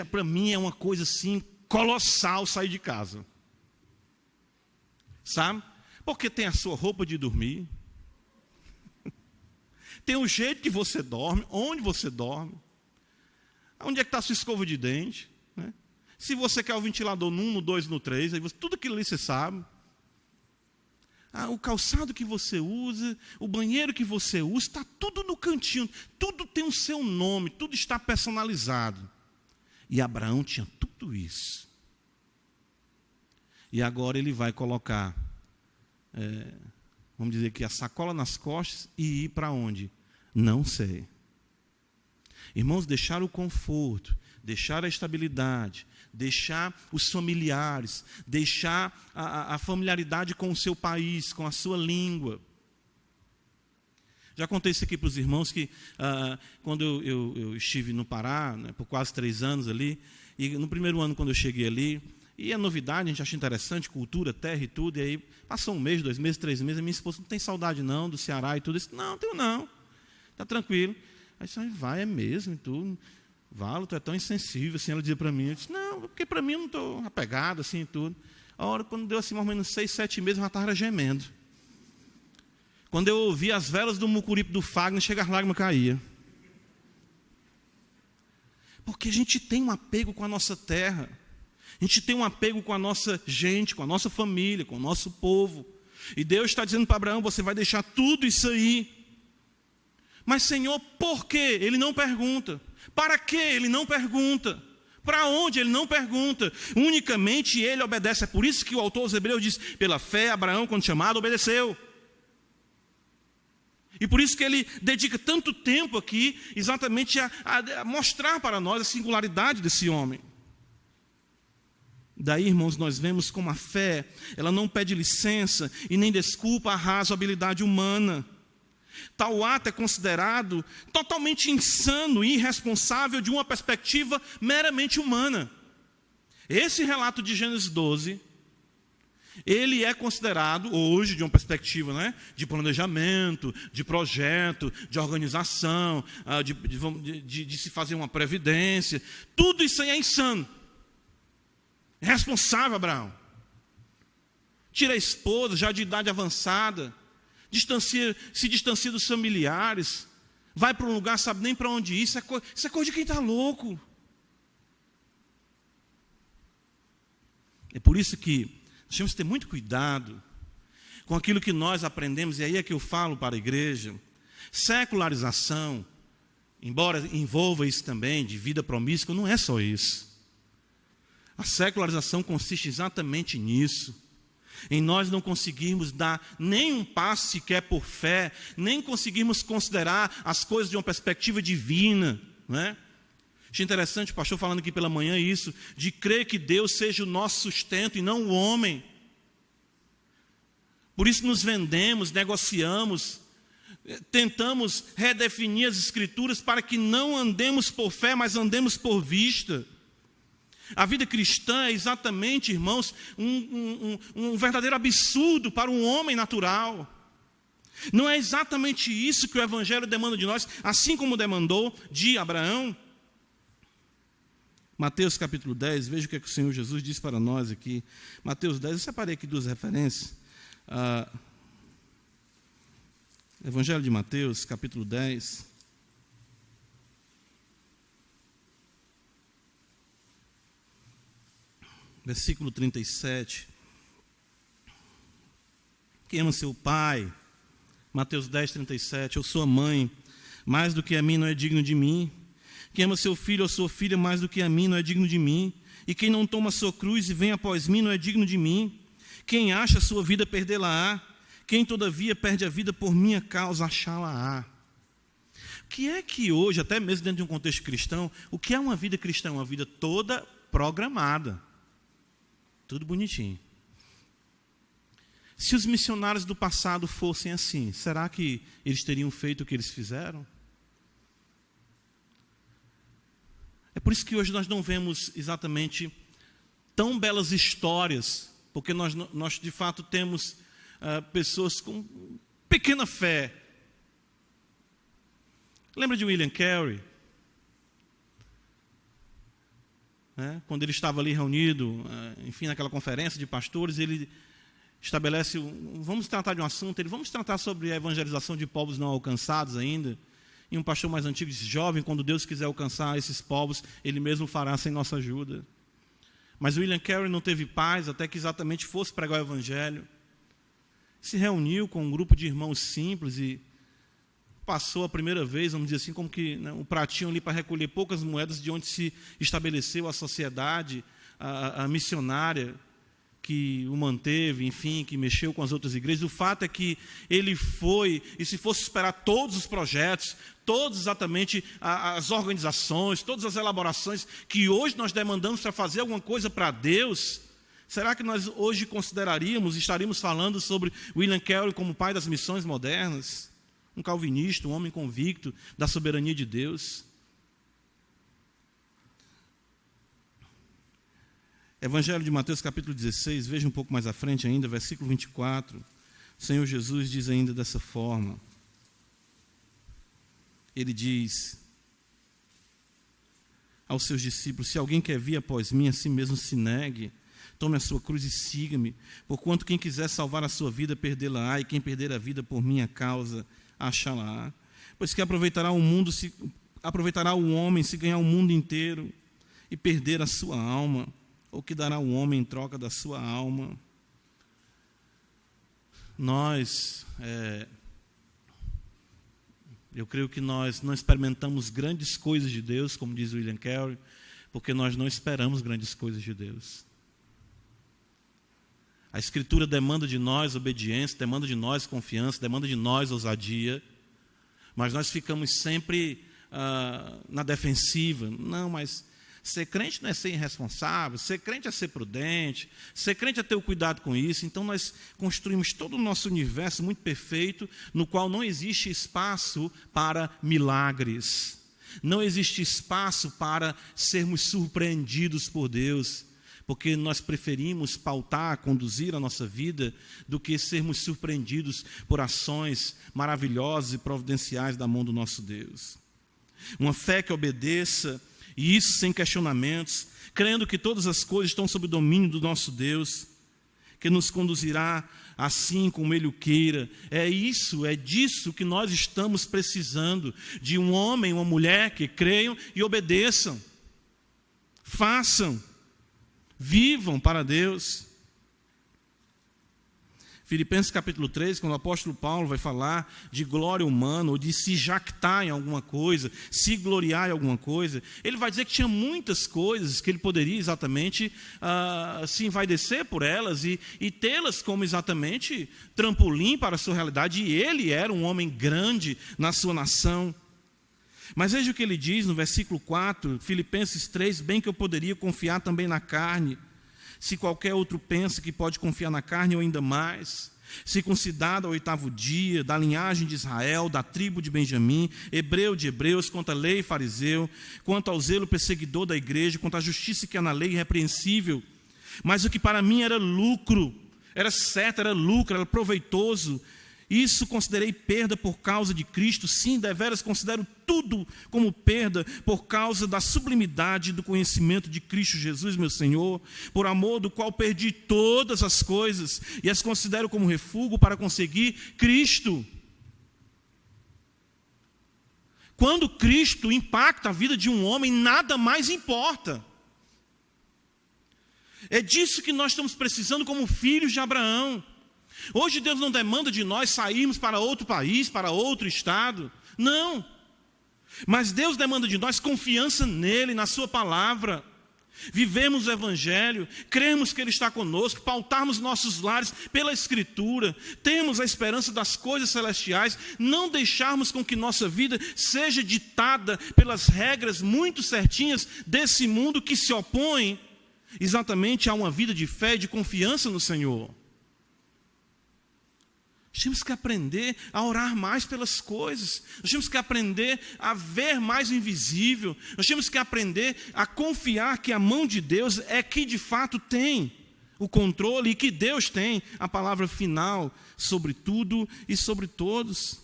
Para mim é uma coisa assim, colossal sair de casa. Sabe? Porque tem a sua roupa de dormir, tem o jeito que você dorme, onde você dorme, onde é que está a sua escova de dente, né? Se você quer o ventilador no 1, no 2, no 3, aí tudo aquilo ali você sabe. O calçado que você usa, o banheiro que você usa, está tudo no cantinho, tudo tem o seu nome, tudo está personalizado. E Abraão tinha tudo isso. E agora ele vai colocar, vamos dizer que a sacola nas costas e ir para onde? Não sei. Irmãos, deixar o conforto, deixar a estabilidade, deixar os familiares, deixar a familiaridade com o seu país, com a sua língua. Já contei isso aqui para os irmãos, que quando eu estive no Pará, né, por quase 3 anos ali, e no primeiro ano quando eu cheguei ali, e a novidade, a gente acha interessante, cultura, terra e tudo, e aí passou 1 mês, 2 meses, 3 meses, a minha esposa: não tem saudade não do Ceará e tudo isso? Não, tenho não. está tranquilo. Aí disse, vai, é mesmo, e tudo. Valo, tu é tão insensível, assim, ela dizia para mim. Eu disse, não, porque para mim eu não estou apegado, assim, e tudo. A hora, quando deu assim, mais ou menos 6, 7 meses, eu já estava gemendo. Quando eu ouvi as velas do Mucuripe do Fagner, chega as lágrimas caíam. Porque a gente tem um apego com a nossa terra. A gente tem um apego com a nossa gente, com a nossa família, com o nosso povo. E Deus está dizendo para Abraão, você vai deixar tudo isso aí. Mas Senhor, por quê? Ele não pergunta. Para quê? Ele não pergunta. Para onde? Ele não pergunta. Unicamente ele obedece. É por isso que o autor aos Hebreus diz, pela fé, Abraão, quando chamado, obedeceu. E por isso que ele dedica tanto tempo aqui, exatamente a mostrar para nós a singularidade desse homem. Daí, irmãos, nós vemos como a fé, ela não pede licença e nem desculpa a razoabilidade humana. Tal ato é considerado totalmente insano e irresponsável de uma perspectiva meramente humana. Esse relato de Gênesis 12, ele é considerado hoje, de uma perspectiva, né, de planejamento, de projeto, de organização, de se fazer uma previdência. Tudo isso aí é insano. Responsável, Abraão. Tira a esposa, já de idade avançada, se distancia dos familiares, vai para um lugar, sabe nem para onde ir. Isso é coisa de quem está louco. É por isso que nós temos que ter muito cuidado com aquilo que nós aprendemos, e aí é que eu falo para a igreja. Secularização, embora envolva isso também, de vida promíscua, não é só isso. A secularização consiste exatamente nisso, em nós não conseguirmos dar nem um passo sequer por fé, nem conseguirmos considerar as coisas de uma perspectiva divina, não é? Achei interessante o pastor falando aqui pela manhã isso, de crer que Deus seja o nosso sustento e não o homem. Por isso nos vendemos, negociamos, tentamos redefinir as escrituras para que não andemos por fé, mas andemos por vista. A vida cristã é exatamente, irmãos, um verdadeiro absurdo para um homem natural. Não é exatamente isso que o Evangelho demanda de nós, assim como demandou de Abraão. Mateus capítulo 10, veja o que o Senhor Jesus diz para nós aqui. Mateus 10, eu separei aqui 2 referências. Evangelho de Mateus, capítulo 10. Versículo 37. Quem ama seu pai, Mateus 10, 37, ou sua mãe, mais do que a mim não é digno de mim. Quem ama seu filho ou sua filha mais do que a mim não é digno de mim. E quem não toma sua cruz e vem após mim não é digno de mim. Quem acha a sua vida, perdê-la-á. Quem todavia perde a vida por minha causa, achá-la-á. O que é que hoje, até mesmo dentro de um contexto cristão, o que é uma vida cristã? Uma vida toda programada. Tudo bonitinho. Se os missionários do passado fossem assim, será que eles teriam feito o que eles fizeram? É por isso que hoje nós não vemos exatamente tão belas histórias, porque nós de fato temos pessoas com pequena fé. Lembra de William Carey? Quando ele estava ali reunido, enfim, naquela conferência de pastores, ele estabelece, vamos tratar de um assunto, vamos tratar sobre a evangelização de povos não alcançados ainda. E um pastor mais antigo disse, jovem, quando Deus quiser alcançar esses povos, Ele mesmo fará sem nossa ajuda. Mas William Carey não teve paz até que exatamente fosse pregar o Evangelho. Se reuniu com um grupo de irmãos simples e passou a primeira vez, vamos dizer assim, como que um pratinho ali para recolher poucas moedas de onde se estabeleceu a sociedade, a missionária que o manteve, enfim, que mexeu com as outras igrejas. O fato é que ele foi, e se fosse esperar todos os projetos, todas exatamente as organizações, todas as elaborações que hoje nós demandamos para fazer alguma coisa para Deus, será que nós hoje consideraríamos, estaríamos falando sobre William Carey como pai das missões modernas? Um calvinista, um homem convicto da soberania de Deus. Evangelho de Mateus capítulo 16, veja um pouco mais à frente ainda, versículo 24. O Senhor Jesus diz ainda dessa forma. ele diz aos seus discípulos: se alguém quer vir após mim, a si mesmo se negue, tome a sua cruz e siga-me, porquanto quem quiser salvar a sua vida, perdê-la-á, e quem perder a vida por minha causa, achá-la-á. Pois que aproveitará o homem se ganhar o mundo inteiro e perder a sua alma, ou que dará o homem em troca da sua alma? Eu creio que nós não experimentamos grandes coisas de Deus, como diz William Carey, porque nós não esperamos grandes coisas de Deus. A Escritura demanda de nós obediência, demanda de nós confiança, demanda de nós ousadia, mas nós ficamos sempre na defensiva. Não, mas ser crente não é ser irresponsável, ser crente é ser prudente, ser crente é ter o cuidado com isso. Então nós construímos todo o nosso universo muito perfeito, no qual não existe espaço para milagres, não existe espaço para sermos surpreendidos por Deus, porque nós preferimos pautar, conduzir a nossa vida, do que sermos surpreendidos por ações maravilhosas e providenciais da mão do nosso Deus. Uma fé que obedeça, e isso sem questionamentos, crendo que todas as coisas estão sob o domínio do nosso Deus, que nos conduzirá assim como Ele o queira. É disso que nós estamos precisando, de um homem e uma mulher que creiam e obedeçam, façam, vivam para Deus. Filipenses capítulo 3, quando o apóstolo Paulo vai falar de glória humana, ou de se jactar em alguma coisa, se gloriar em alguma coisa, ele vai dizer que tinha muitas coisas que ele poderia exatamente se envaidecer por elas e tê-las como exatamente trampolim para a sua realidade, e ele era um homem grande na sua nação. Mas veja o que ele diz no versículo 4, Filipenses 3, bem que eu poderia confiar também na carne, se qualquer outro pensa que pode confiar na carne, ou ainda mais, circuncidado ao 8º dia, da linhagem de Israel, da tribo de Benjamim, hebreu de hebreus, quanto à lei fariseu, quanto ao zelo perseguidor da igreja, quanto à justiça que há na lei irrepreensível. Mas o que para mim era lucro, era certo, era lucro, era proveitoso, isso considerei perda por causa de Cristo. Sim, deveras considero tudo como perda por causa da sublimidade do conhecimento de Cristo Jesus, meu Senhor, por amor do qual perdi todas as coisas e as considero como refúgio para conseguir Cristo. Quando Cristo impacta a vida de um homem, nada mais importa. É disso que nós estamos precisando como filhos de Abraão. Hoje Deus não demanda de nós sairmos para outro país, para outro estado, não. Mas Deus demanda de nós confiança nele, na sua palavra. Vivemos o Evangelho, cremos que Ele está conosco, pautarmos nossos lares pela Escritura, temos a esperança das coisas celestiais, não deixarmos com que nossa vida seja ditada pelas regras muito certinhas desse mundo que se opõe exatamente a uma vida de fé e de confiança no Senhor. Nós temos que aprender a orar mais pelas coisas. Nós temos que aprender a ver mais o invisível. Nós temos que aprender a confiar que a mão de Deus é que de fato tem o controle e que Deus tem a palavra final sobre tudo e sobre todos.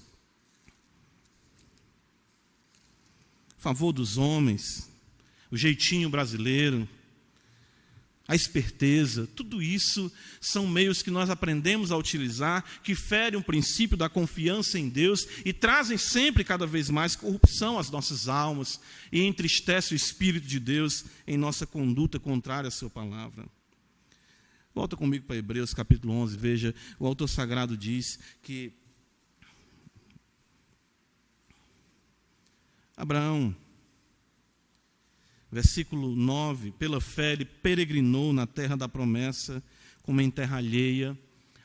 A favor dos homens, o jeitinho brasileiro, a esperteza, tudo isso são meios que nós aprendemos a utilizar, que ferem um princípio da confiança em Deus e trazem sempre, cada vez mais, corrupção às nossas almas e entristece o Espírito de Deus em nossa conduta contrária à sua palavra. Volta comigo para Hebreus capítulo 11, veja, o autor sagrado diz que Abraão, versículo 9, pela fé ele peregrinou na terra da promessa, como em terra alheia,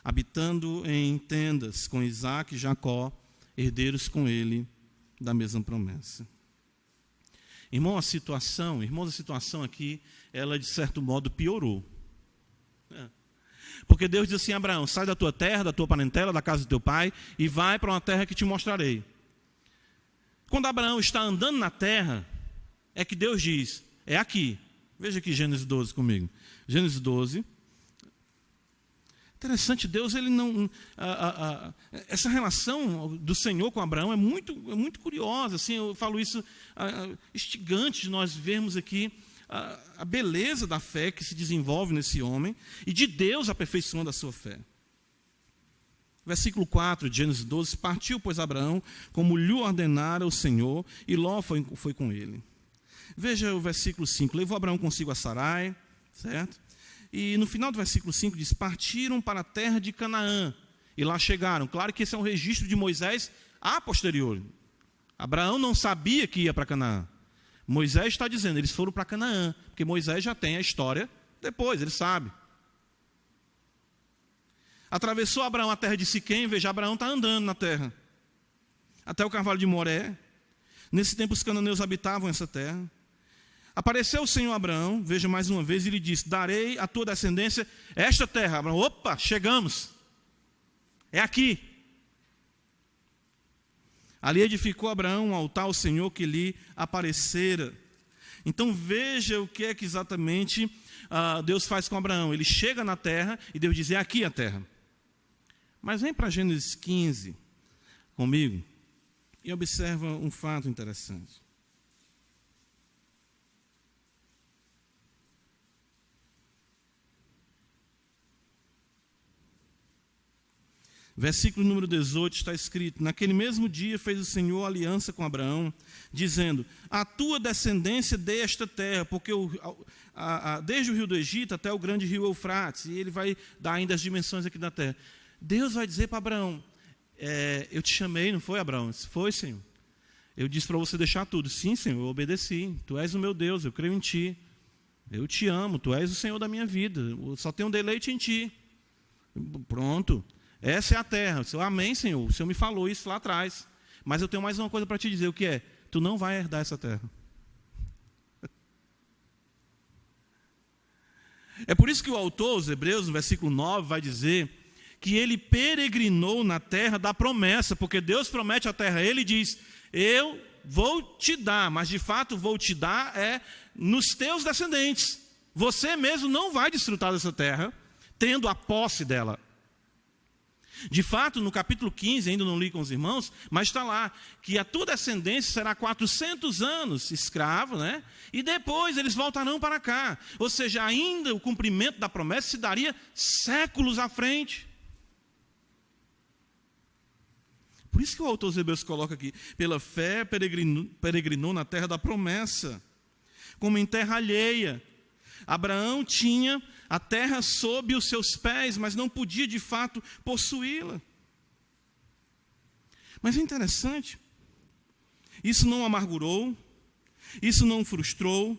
habitando em tendas com Isaque e Jacó, herdeiros com ele da mesma promessa. Irmãos, a situação aqui, ela de certo modo piorou. Porque Deus diz assim: Abraão, sai da tua terra, da tua parentela, da casa do teu pai, e vai para uma terra que te mostrarei. Quando Abraão está andando na terra, é que Deus diz, é aqui. Veja aqui Gênesis 12 comigo. Gênesis 12, Interessante, Deus, ele não... essa relação do Senhor com Abraão é muito curiosa. Assim, eu falo isso, instigante de nós vermos aqui a beleza da fé que se desenvolve nesse homem e de Deus aperfeiçoando a sua fé. Versículo 4 de Gênesis 12, partiu, pois, Abraão, como lhe ordenara o Senhor, e Ló foi com ele. Veja o versículo 5, levou Abraão consigo a Sarai, certo? E no final do versículo 5 diz, partiram para a terra de Canaã, e lá chegaram. Claro que esse é um registro de Moisés a posterior. Abraão não sabia que ia para Canaã. Moisés está dizendo, eles foram para Canaã, porque Moisés já tem a história depois, ele sabe. Atravessou Abraão a terra de Siquém, veja, Abraão está andando na terra, até o carvalho de Moré. Nesse tempo os cananeus habitavam essa terra. Apareceu o Senhor a Abraão, veja mais uma vez, e lhe disse, darei à tua descendência esta terra. Abraão, opa, chegamos, é aqui. Ali edificou Abraão um altar ao Senhor que lhe aparecera. Então veja o que é que exatamente Deus faz com Abraão. Ele chega na terra e Deus diz, é aqui a terra. Mas vem para Gênesis 15 comigo e observa um fato interessante. Versículo número 18 está escrito, naquele mesmo dia fez o Senhor aliança com Abraão, dizendo, a tua descendência dê esta terra, porque desde o rio do Egito até o grande rio Eufrates, e ele vai dar ainda as dimensões aqui da terra. Deus vai dizer para Abraão, eu te chamei, não foi, Abraão? Foi, Senhor. Eu disse para você deixar tudo. Sim, Senhor, eu obedeci. Tu és o meu Deus, eu creio em Ti. Eu te amo, Tu és o Senhor da minha vida. Eu só tenho um deleite em Ti. Pronto. Essa é a terra. Amém, Senhor. O Senhor me falou isso lá atrás. Mas eu tenho mais uma coisa para te dizer. O que é? Tu não vai herdar essa terra. É por isso que o autor, os Hebreus, no versículo 9, vai dizer que ele peregrinou na terra da promessa. Porque Deus promete a terra. Ele diz, eu vou te dar. Mas de fato vou te dar nos teus descendentes. Você mesmo não vai desfrutar dessa terra, tendo a posse dela. De fato, no capítulo 15, ainda não li com os irmãos, mas está lá, que a tua descendência será 400 anos escravo, né? E depois eles voltarão para cá. Ou seja, ainda o cumprimento da promessa se daria séculos à frente. Por isso que o autor dos Hebreus coloca aqui, pela fé peregrinou na terra da promessa, como em terra alheia. Abraão tinha a terra sob os seus pés, mas não podia de fato possuí-la. Mas é interessante, isso não amargurou, isso não frustrou,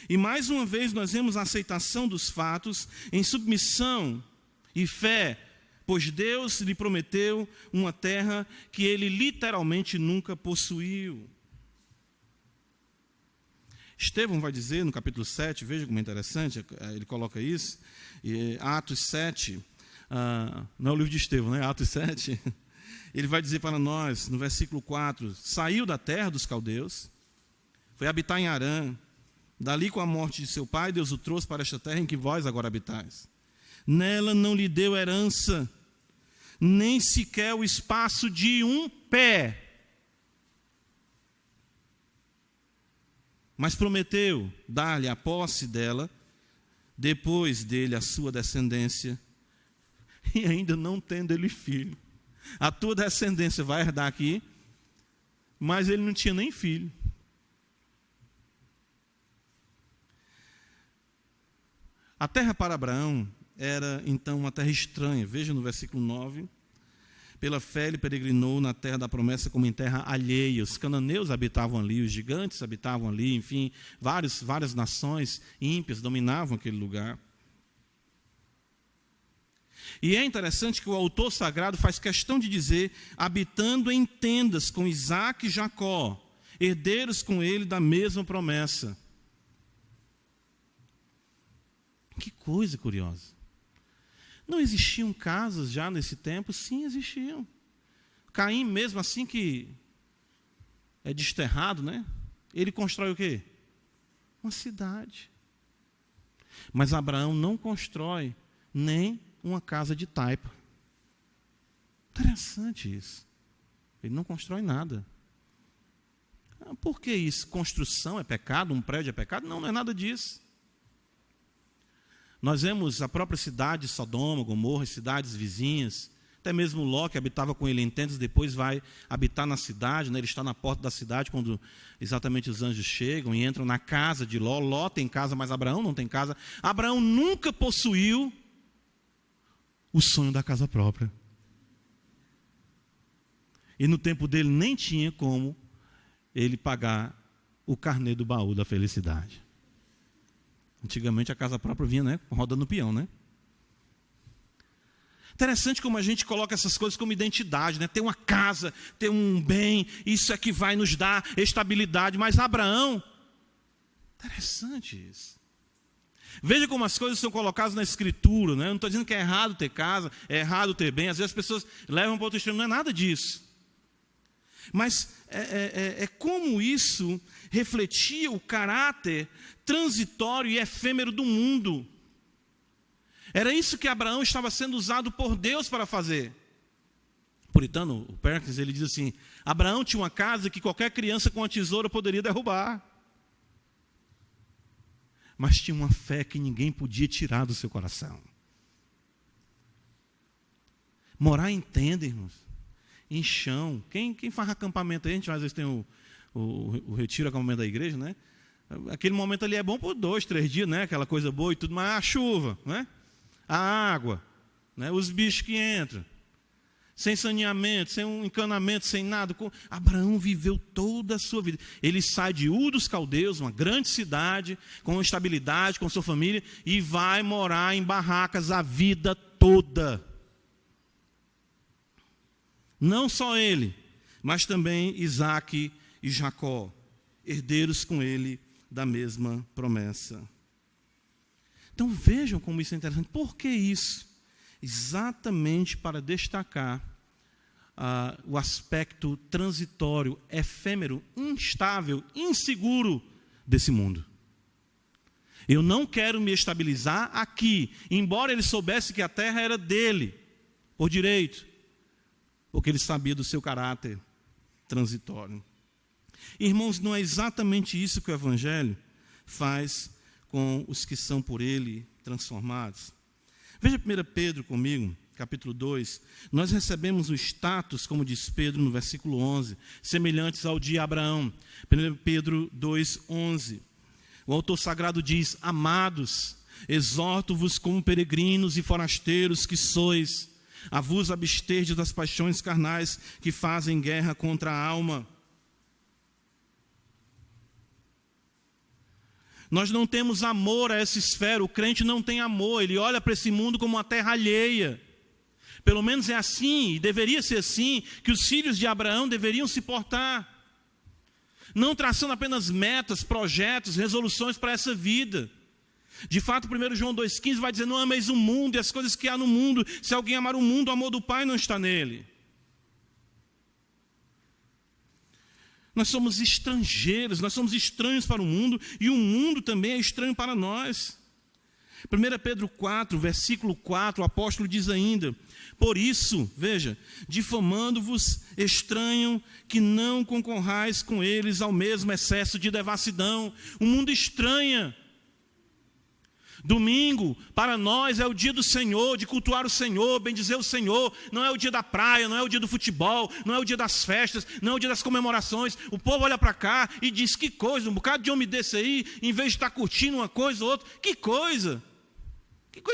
e mais uma vez nós vemos a aceitação dos fatos em submissão e fé, pois Deus lhe prometeu uma terra que ele literalmente nunca possuiu. Estevão vai dizer no capítulo 7, veja como é interessante, ele coloca isso, Atos 7, não é o livro de Estevão, né? Atos 7, ele vai dizer para nós, no versículo 4, saiu da terra dos caldeus, foi habitar em Harã, dali com a morte de seu pai, Deus o trouxe para esta terra em que vós agora habitais. Nela não lhe deu herança, nem sequer o espaço de um pé, mas prometeu dar-lhe a posse dela, depois dele a sua descendência, e ainda não tendo ele filho. A tua descendência vai herdar aqui, mas ele não tinha nem filho. A terra para Abraão era então uma terra estranha. Veja no versículo 9. Pela fé ele peregrinou na terra da promessa como em terra alheia. Os cananeus habitavam ali, os gigantes habitavam ali, enfim, várias nações ímpias dominavam aquele lugar. E é interessante que o autor sagrado faz questão de dizer, habitando em tendas com Isaac e Jacó, herdeiros com ele da mesma promessa. Que coisa curiosa. Não existiam casas já nesse tempo? Sim, existiam. Caim, mesmo assim que é desterrado, né? Ele constrói o quê? Uma cidade. Mas Abraão não constrói nem uma casa de taipa. Interessante isso. Ele não constrói nada. Por que isso? Construção é pecado? Um prédio é pecado? Não, não é nada disso. Nós vemos a própria cidade de Sodoma, Gomorra, cidades vizinhas. Até mesmo Ló, que habitava com ele em tendas, depois vai habitar na cidade, né? Ele está na porta da cidade quando exatamente os anjos chegam e entram na casa de Ló. Ló tem casa, mas Abraão não tem casa. Abraão nunca possuiu o sonho da casa própria. E no tempo dele nem tinha como ele pagar o carnê do baú da felicidade. Antigamente a casa própria vinha, né, rodando o peão, né? Interessante como a gente coloca essas coisas como identidade, né? Ter uma casa, ter um bem, isso é que vai nos dar estabilidade. Mas Abraão, interessante isso. Veja como as coisas são colocadas na Escritura, né? Eu não estou dizendo que é errado ter casa, é errado ter bem. Às vezes as pessoas levam para outro extremo, não é nada disso. Mas é como isso refletia o caráter transitório e efêmero do mundo. Era isso que Abraão estava sendo usado por Deus para fazer. O puritano, o Perkins, ele diz assim: Abraão tinha uma casa que qualquer criança com uma tesoura poderia derrubar. Mas tinha uma fé que ninguém podia tirar do seu coração. Morar em tenda, irmãos, em chão. Quem faz acampamento aí, a gente às vezes tem o retiro, acampamento da igreja, né? Aquele momento ali é bom por 2, 3 dias, né? Aquela coisa boa e tudo, mas a chuva, né? A água, né? Os bichos que entram, sem saneamento, sem um encanamento, sem nada. Abraão viveu toda a sua vida. Ele sai de Ur dos Caldeus, uma grande cidade, com estabilidade, com sua família, e vai morar em barracas a vida toda. Não só ele, mas também Isaque e Jacó, herdeiros com ele da mesma promessa. Então vejam como isso é interessante. Por que isso? Exatamente para destacar o aspecto transitório, efêmero, instável, inseguro desse mundo. Eu não quero me estabilizar aqui, embora ele soubesse que a terra era dele, por direito, porque ele sabia do seu caráter transitório. Irmãos, não é exatamente isso que o Evangelho faz com os que são por ele transformados. Veja 1 Pedro comigo, capítulo 2. Nós recebemos o status, como diz Pedro no versículo 11, semelhantes ao de Abraão. 1 Pedro 2, 11. O autor sagrado diz: Amados, exorto-vos como peregrinos e forasteiros que sois, a vos absterdes das paixões carnais que fazem guerra contra a alma. Nós não temos amor a essa esfera, o crente não tem amor, ele olha para esse mundo como uma terra alheia. Pelo menos é assim, e deveria ser assim, que os filhos de Abraão deveriam se portar. Não traçando apenas metas, projetos, resoluções para essa vida. De fato, 1 João 2,15 vai dizer: não ameis o mundo e as coisas que há no mundo. Se alguém amar o mundo, o amor do Pai não está nele. Nós somos estrangeiros, nós somos estranhos para o mundo, e o mundo também é estranho para nós. 1 Pedro 4, versículo 4, o apóstolo diz ainda: por isso, veja, difamando-vos, estranham que não concorrais com eles ao mesmo excesso de devassidão. O mundo estranha. Domingo, para nós, é o dia do Senhor, de cultuar o Senhor, bendizer o Senhor. Não é o dia da praia, não é o dia do futebol, não é o dia das festas, não é o dia das comemorações. O povo olha para cá e diz: que coisa, um bocado de homem desse aí, em vez de estar curtindo uma coisa ou outra, que coisa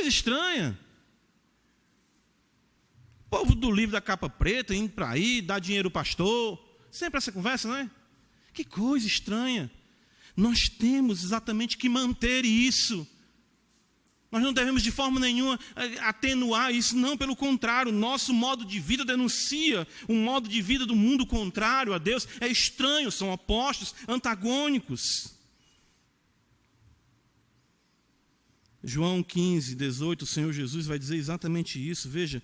estranha. O povo do livro da capa preta, indo para aí, dá dinheiro ao pastor, sempre essa conversa, não é? Que coisa estranha. Nós temos exatamente que manter isso. Nós não devemos de forma nenhuma atenuar isso, não, pelo contrário, nosso modo de vida denuncia um modo de vida do mundo contrário a Deus, é estranho, são opostos, antagônicos. João 15, 18, o Senhor Jesus vai dizer exatamente isso. Veja,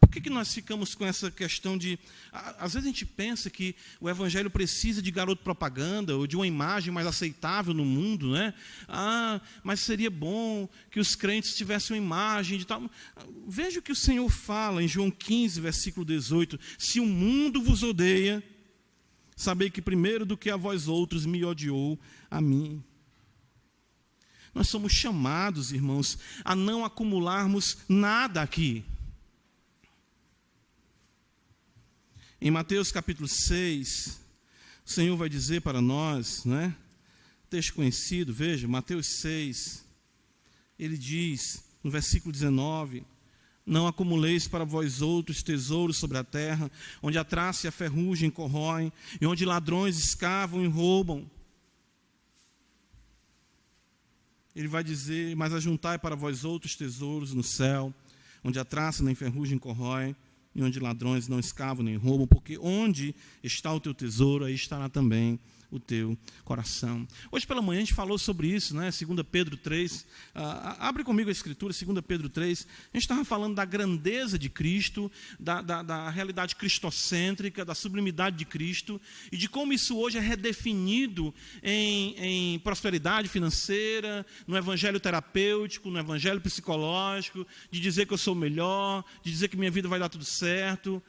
por que nós ficamos com essa questão de... Às vezes a gente pensa que o Evangelho precisa de garoto propaganda ou de uma imagem mais aceitável no mundo, né? Mas seria bom que os crentes tivessem uma imagem de tal... Veja o que o Senhor fala em João 15, versículo 18. Se o mundo vos odeia, sabei que primeiro do que a vós outros me odiou a mim. Nós somos chamados, irmãos, a não acumularmos nada aqui. Em Mateus capítulo 6, o Senhor vai dizer para nós, né? Texto conhecido, veja, Mateus 6, ele diz, no versículo 19, não acumuleis para vós outros tesouros sobre a terra, onde a traça e a ferrugem corroem, e onde ladrões escavam e roubam. Ele vai dizer, mas ajuntai para vós outros tesouros no céu, onde a traça nem ferrugem corrói, e onde ladrões não escavam nem roubam, porque onde está o teu tesouro, aí estará também o teu coração. Hoje pela manhã a gente falou sobre isso, né? 2 Pedro 3, abre comigo a escritura, 2 Pedro 3, a gente estava falando da grandeza de Cristo, da realidade cristocêntrica, da sublimidade de Cristo, e de como isso hoje é redefinido em prosperidade financeira, no evangelho terapêutico, no evangelho psicológico, de dizer que eu sou o melhor, de dizer que minha vida vai dar tudo certo.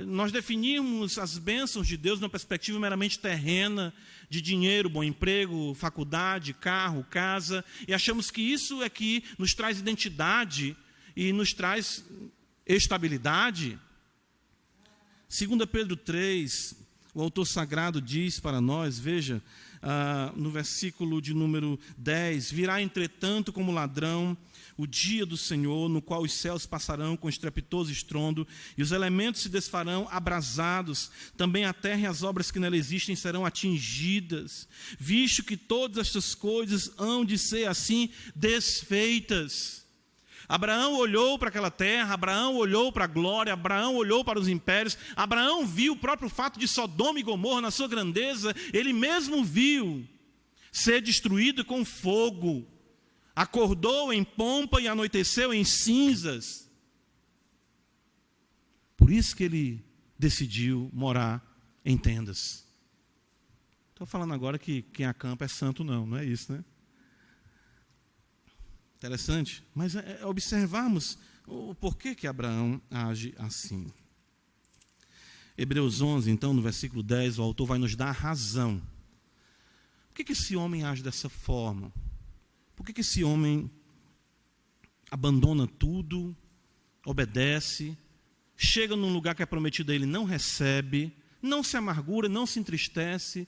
Nós definimos as bênçãos de Deus numa perspectiva meramente terrena, de dinheiro, bom emprego, faculdade, carro, casa, e achamos que isso é que nos traz identidade e nos traz estabilidade. 2 Pedro 3, o autor sagrado diz para nós, veja, no versículo de número 10, virá entretanto como ladrão o dia do Senhor, no qual os céus passarão com estrepitoso estrondo, e os elementos se desfarão abrasados, também a terra e as obras que nela existem serão atingidas, visto que todas estas coisas hão de ser assim desfeitas. Abraão olhou para aquela terra, Abraão olhou para a glória, Abraão olhou para os impérios, Abraão viu o próprio fato de Sodoma e Gomorra na sua grandeza, ele mesmo viu ser destruído com fogo. Acordou em pompa e anoiteceu em cinzas. Por isso que ele decidiu morar em tendas. Estou falando agora que quem acampa é santo, não é isso, né? Interessante, mas é observarmos o porquê que Abraão age assim. Hebreus 11, então, no versículo 10, o autor vai nos dar a razão. Por que esse homem age dessa forma? Por que esse homem abandona tudo, obedece, chega num lugar que é prometido a ele, não recebe, não se amargura, não se entristece,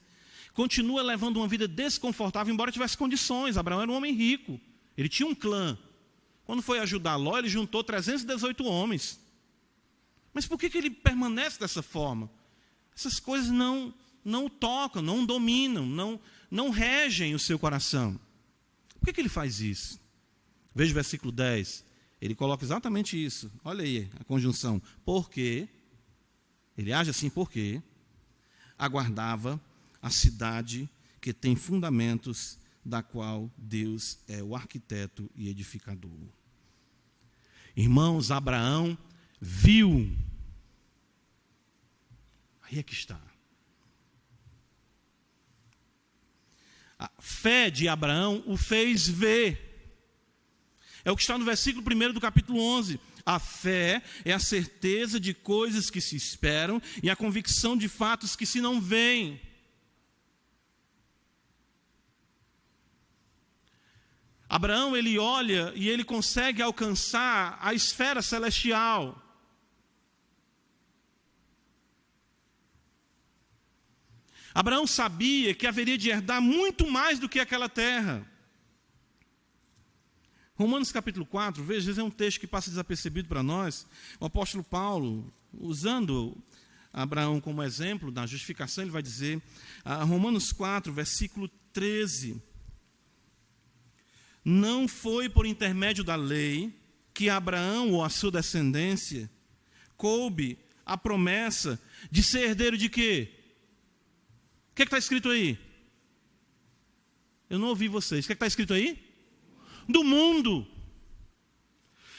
continua levando uma vida desconfortável, embora tivesse condições? Abraão era um homem rico, ele tinha um clã. Quando foi ajudar Ló, ele juntou 318 homens. Mas por que ele permanece dessa forma? Essas coisas não o tocam, não o dominam, não regem o seu coração. Por que ele faz isso? Veja o versículo 10. Ele coloca exatamente isso. Olha aí a conjunção. Porque, ele age assim porque aguardava a cidade que tem fundamentos, da qual Deus é o arquiteto e edificador. Irmãos, Abraão viu. Aí é que está. A fé de Abraão o fez ver. É o que está no versículo 1 do capítulo 11. A fé é a certeza de coisas que se esperam e a convicção de fatos que se não veem. Abraão, ele olha e ele consegue alcançar a esfera celestial. Abraão sabia que haveria de herdar muito mais do que aquela terra. Romanos capítulo 4, veja, esse é um texto que passa desapercebido para nós. O apóstolo Paulo, usando Abraão como exemplo da justificação, ele vai dizer, Romanos 4, versículo 13, não foi por intermédio da lei que Abraão ou a sua descendência coube a promessa de ser herdeiro de quê? O que está escrito aí? Eu não ouvi vocês. O que está escrito aí? do mundo.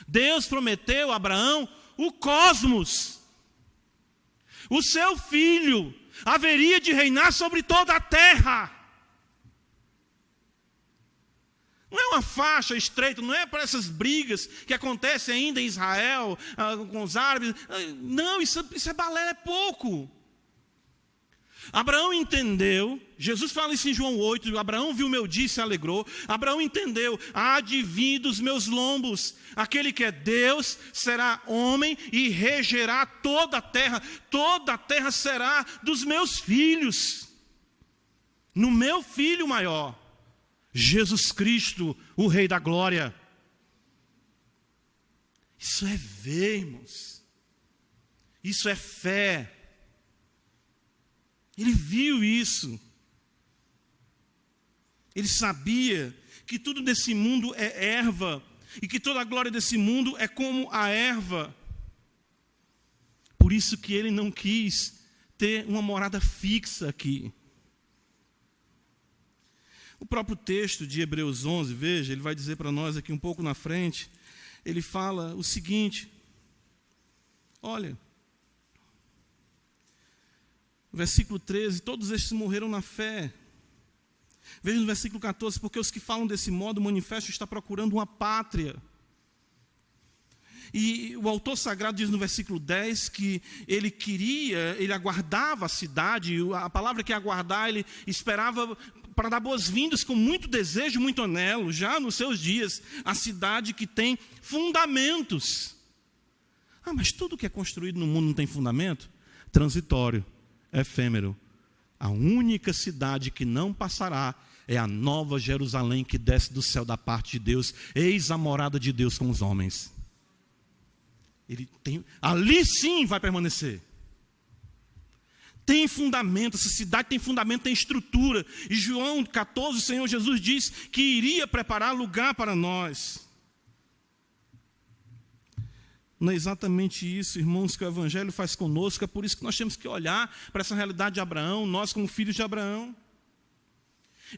Deus prometeu a Abraão o cosmos. O seu filho haveria de reinar sobre toda a terra. Não é uma faixa estreita, não é para essas brigas que acontecem ainda em Israel, com os árabes. Não, isso é balela, é pouco. Abraão entendeu, Jesus fala isso em João 8, Abraão viu meu dia e se alegrou. Abraão entendeu, há de vir dos meus lombos, aquele que é Deus será homem e regerá toda a terra será dos meus filhos, no meu filho maior, Jesus Cristo, o Rei da Glória. Isso é ver, irmãos, isso é fé. Ele viu isso. Ele sabia que tudo desse mundo é erva e que toda a glória desse mundo é como a erva. Por isso que ele não quis ter uma morada fixa aqui. O próprio texto de Hebreus 11, veja, ele vai dizer para nós aqui um pouco na frente, ele fala o seguinte, olha, versículo 13, todos estes morreram na fé. Veja no versículo 14, porque os que falam desse modo, o manifesto está procurando uma pátria. E o autor sagrado diz no versículo 10 que ele aguardava a cidade, a palavra que aguardar, ele esperava para dar boas-vindas com muito desejo, muito anelo, já nos seus dias, a cidade que tem fundamentos. Mas tudo que é construído no mundo não tem fundamento? Transitório. Efêmero. A única cidade que não passará é a nova Jerusalém que desce do céu da parte de Deus. Eis a morada de Deus com os homens. Ali sim vai permanecer. Tem fundamento, essa cidade tem fundamento, tem estrutura. E João 14, o Senhor Jesus diz que iria preparar lugar para nós. Não é exatamente isso, irmãos, que o Evangelho faz conosco. É por isso que nós temos que olhar para essa realidade de Abraão, nós como filhos de Abraão.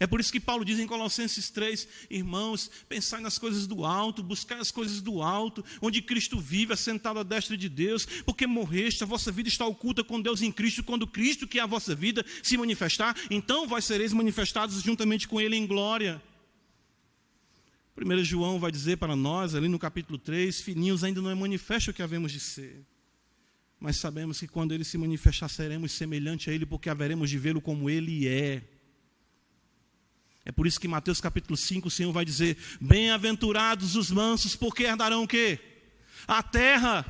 É por isso que Paulo diz em Colossenses 3, irmãos, pensai nas coisas do alto, buscai as coisas do alto, onde Cristo vive, assentado à destra de Deus, porque morreste, a vossa vida está oculta com Deus em Cristo, quando Cristo, que é a vossa vida, se manifestar, então vós sereis manifestados juntamente com Ele em glória. 1 João vai dizer para nós, ali no capítulo 3, filhinhos, ainda não é manifesto o que havemos de ser. Mas sabemos que quando Ele se manifestar, seremos semelhantes a Ele, porque haveremos de vê-lo como Ele é. É por isso que em Mateus capítulo 5, o Senhor vai dizer, bem-aventurados os mansos, porque herdarão o quê? A terra.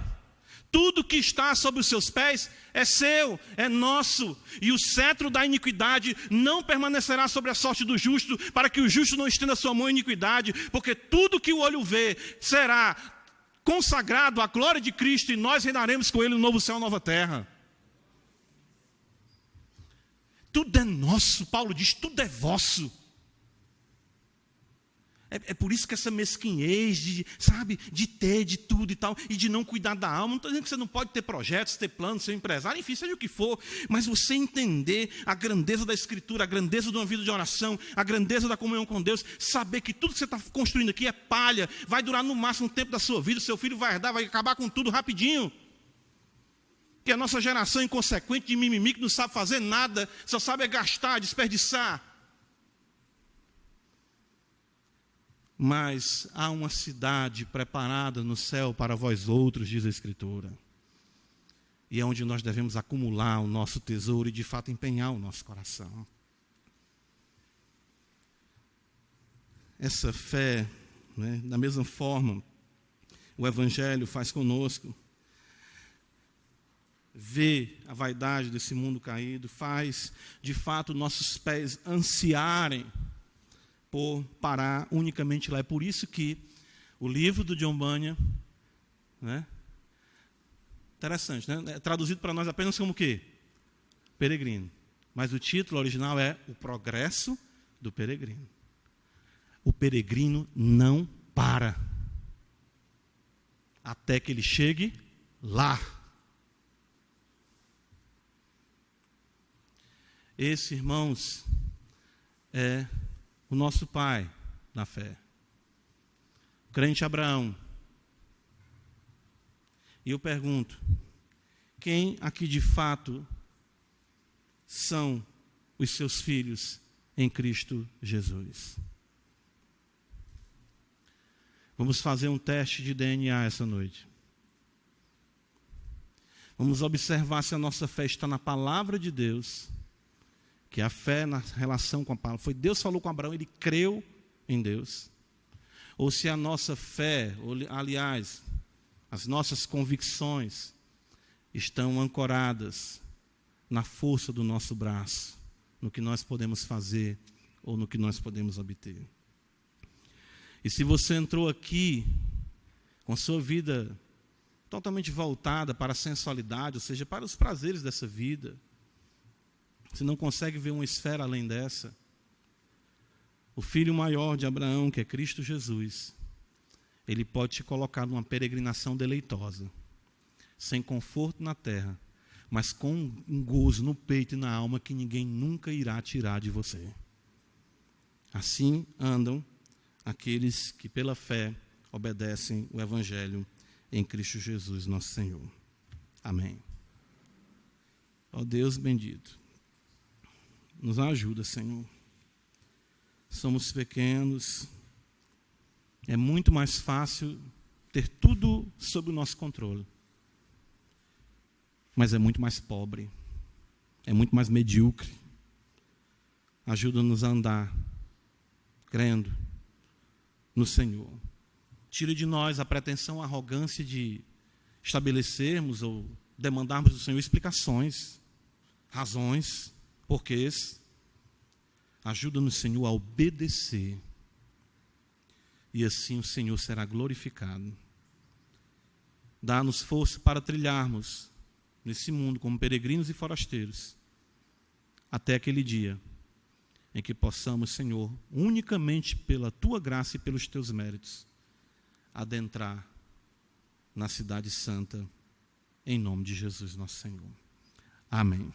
Tudo que está sob os seus pés é seu, é nosso. E o cetro da iniquidade não permanecerá sobre a sorte do justo, para que o justo não estenda sua mão à iniquidade, porque tudo que o olho vê será consagrado à glória de Cristo, e nós reinaremos com Ele no novo céu e nova terra. Tudo é nosso, Paulo diz, tudo é vosso. É por isso que essa mesquinhez de ter de tudo e tal, e de não cuidar da alma. Não estou dizendo que você não pode ter projetos, ter planos, ser empresário, enfim, seja o que for, mas você entender a grandeza da Escritura, a grandeza de uma vida de oração, a grandeza da comunhão com Deus, saber que tudo que você está construindo aqui é palha, vai durar no máximo o tempo da sua vida, o seu filho vai herdar, vai acabar com tudo rapidinho. Que a nossa geração inconsequente de mimimi, que não sabe fazer nada, só sabe é gastar, desperdiçar. Mas há uma cidade preparada no céu para vós outros, diz a Escritura. E é onde nós devemos acumular o nosso tesouro e de fato empenhar o nosso coração. Essa fé, né, da mesma forma, o Evangelho faz conosco. Vê a vaidade desse mundo caído, faz de fato nossos pés ansiarem por parar unicamente lá. É por isso que o livro do John Bunyan, né, interessante, né, é traduzido para nós apenas como o quê? Peregrino. Mas o título original é O Progresso do Peregrino. O peregrino não para até que ele chegue lá. Esse, irmãos, é o nosso Pai na fé. crente Abraão. E eu pergunto, quem aqui de fato são os seus filhos em Cristo Jesus? Vamos fazer um teste de DNA essa noite. Vamos observar se a nossa fé está na palavra de Deus, que é a fé na relação com a palavra. Foi Deus que falou com Abraão, ele creu em Deus. Ou se a nossa fé, aliás, as nossas convicções estão ancoradas na força do nosso braço, no que nós podemos fazer ou no que nós podemos obter. E se você entrou aqui com sua vida totalmente voltada para a sensualidade, ou seja, para os prazeres dessa vida, você não consegue ver uma esfera além dessa, o filho maior de Abraão, que é Cristo Jesus, ele pode te colocar numa peregrinação deleitosa, sem conforto na terra, mas com um gozo no peito e na alma que ninguém nunca irá tirar de você. Assim andam aqueles que pela fé obedecem o Evangelho em Cristo Jesus, nosso Senhor. Amém. Ó Deus bendito, nos ajuda, Senhor. Somos pequenos, é muito mais fácil ter tudo sob o nosso controle, mas é muito mais pobre, é muito mais medíocre. Ajuda-nos a andar crendo no Senhor. Tira de nós a pretensão, a arrogância de estabelecermos ou demandarmos do Senhor explicações, razões, porquês. Ajuda-nos, Senhor, a obedecer. E assim o Senhor será glorificado. Dá-nos força para trilharmos nesse mundo como peregrinos e forasteiros, até aquele dia em que possamos, Senhor, unicamente pela Tua graça e pelos Teus méritos, adentrar na cidade santa, em nome de Jesus, nosso Senhor. Amém.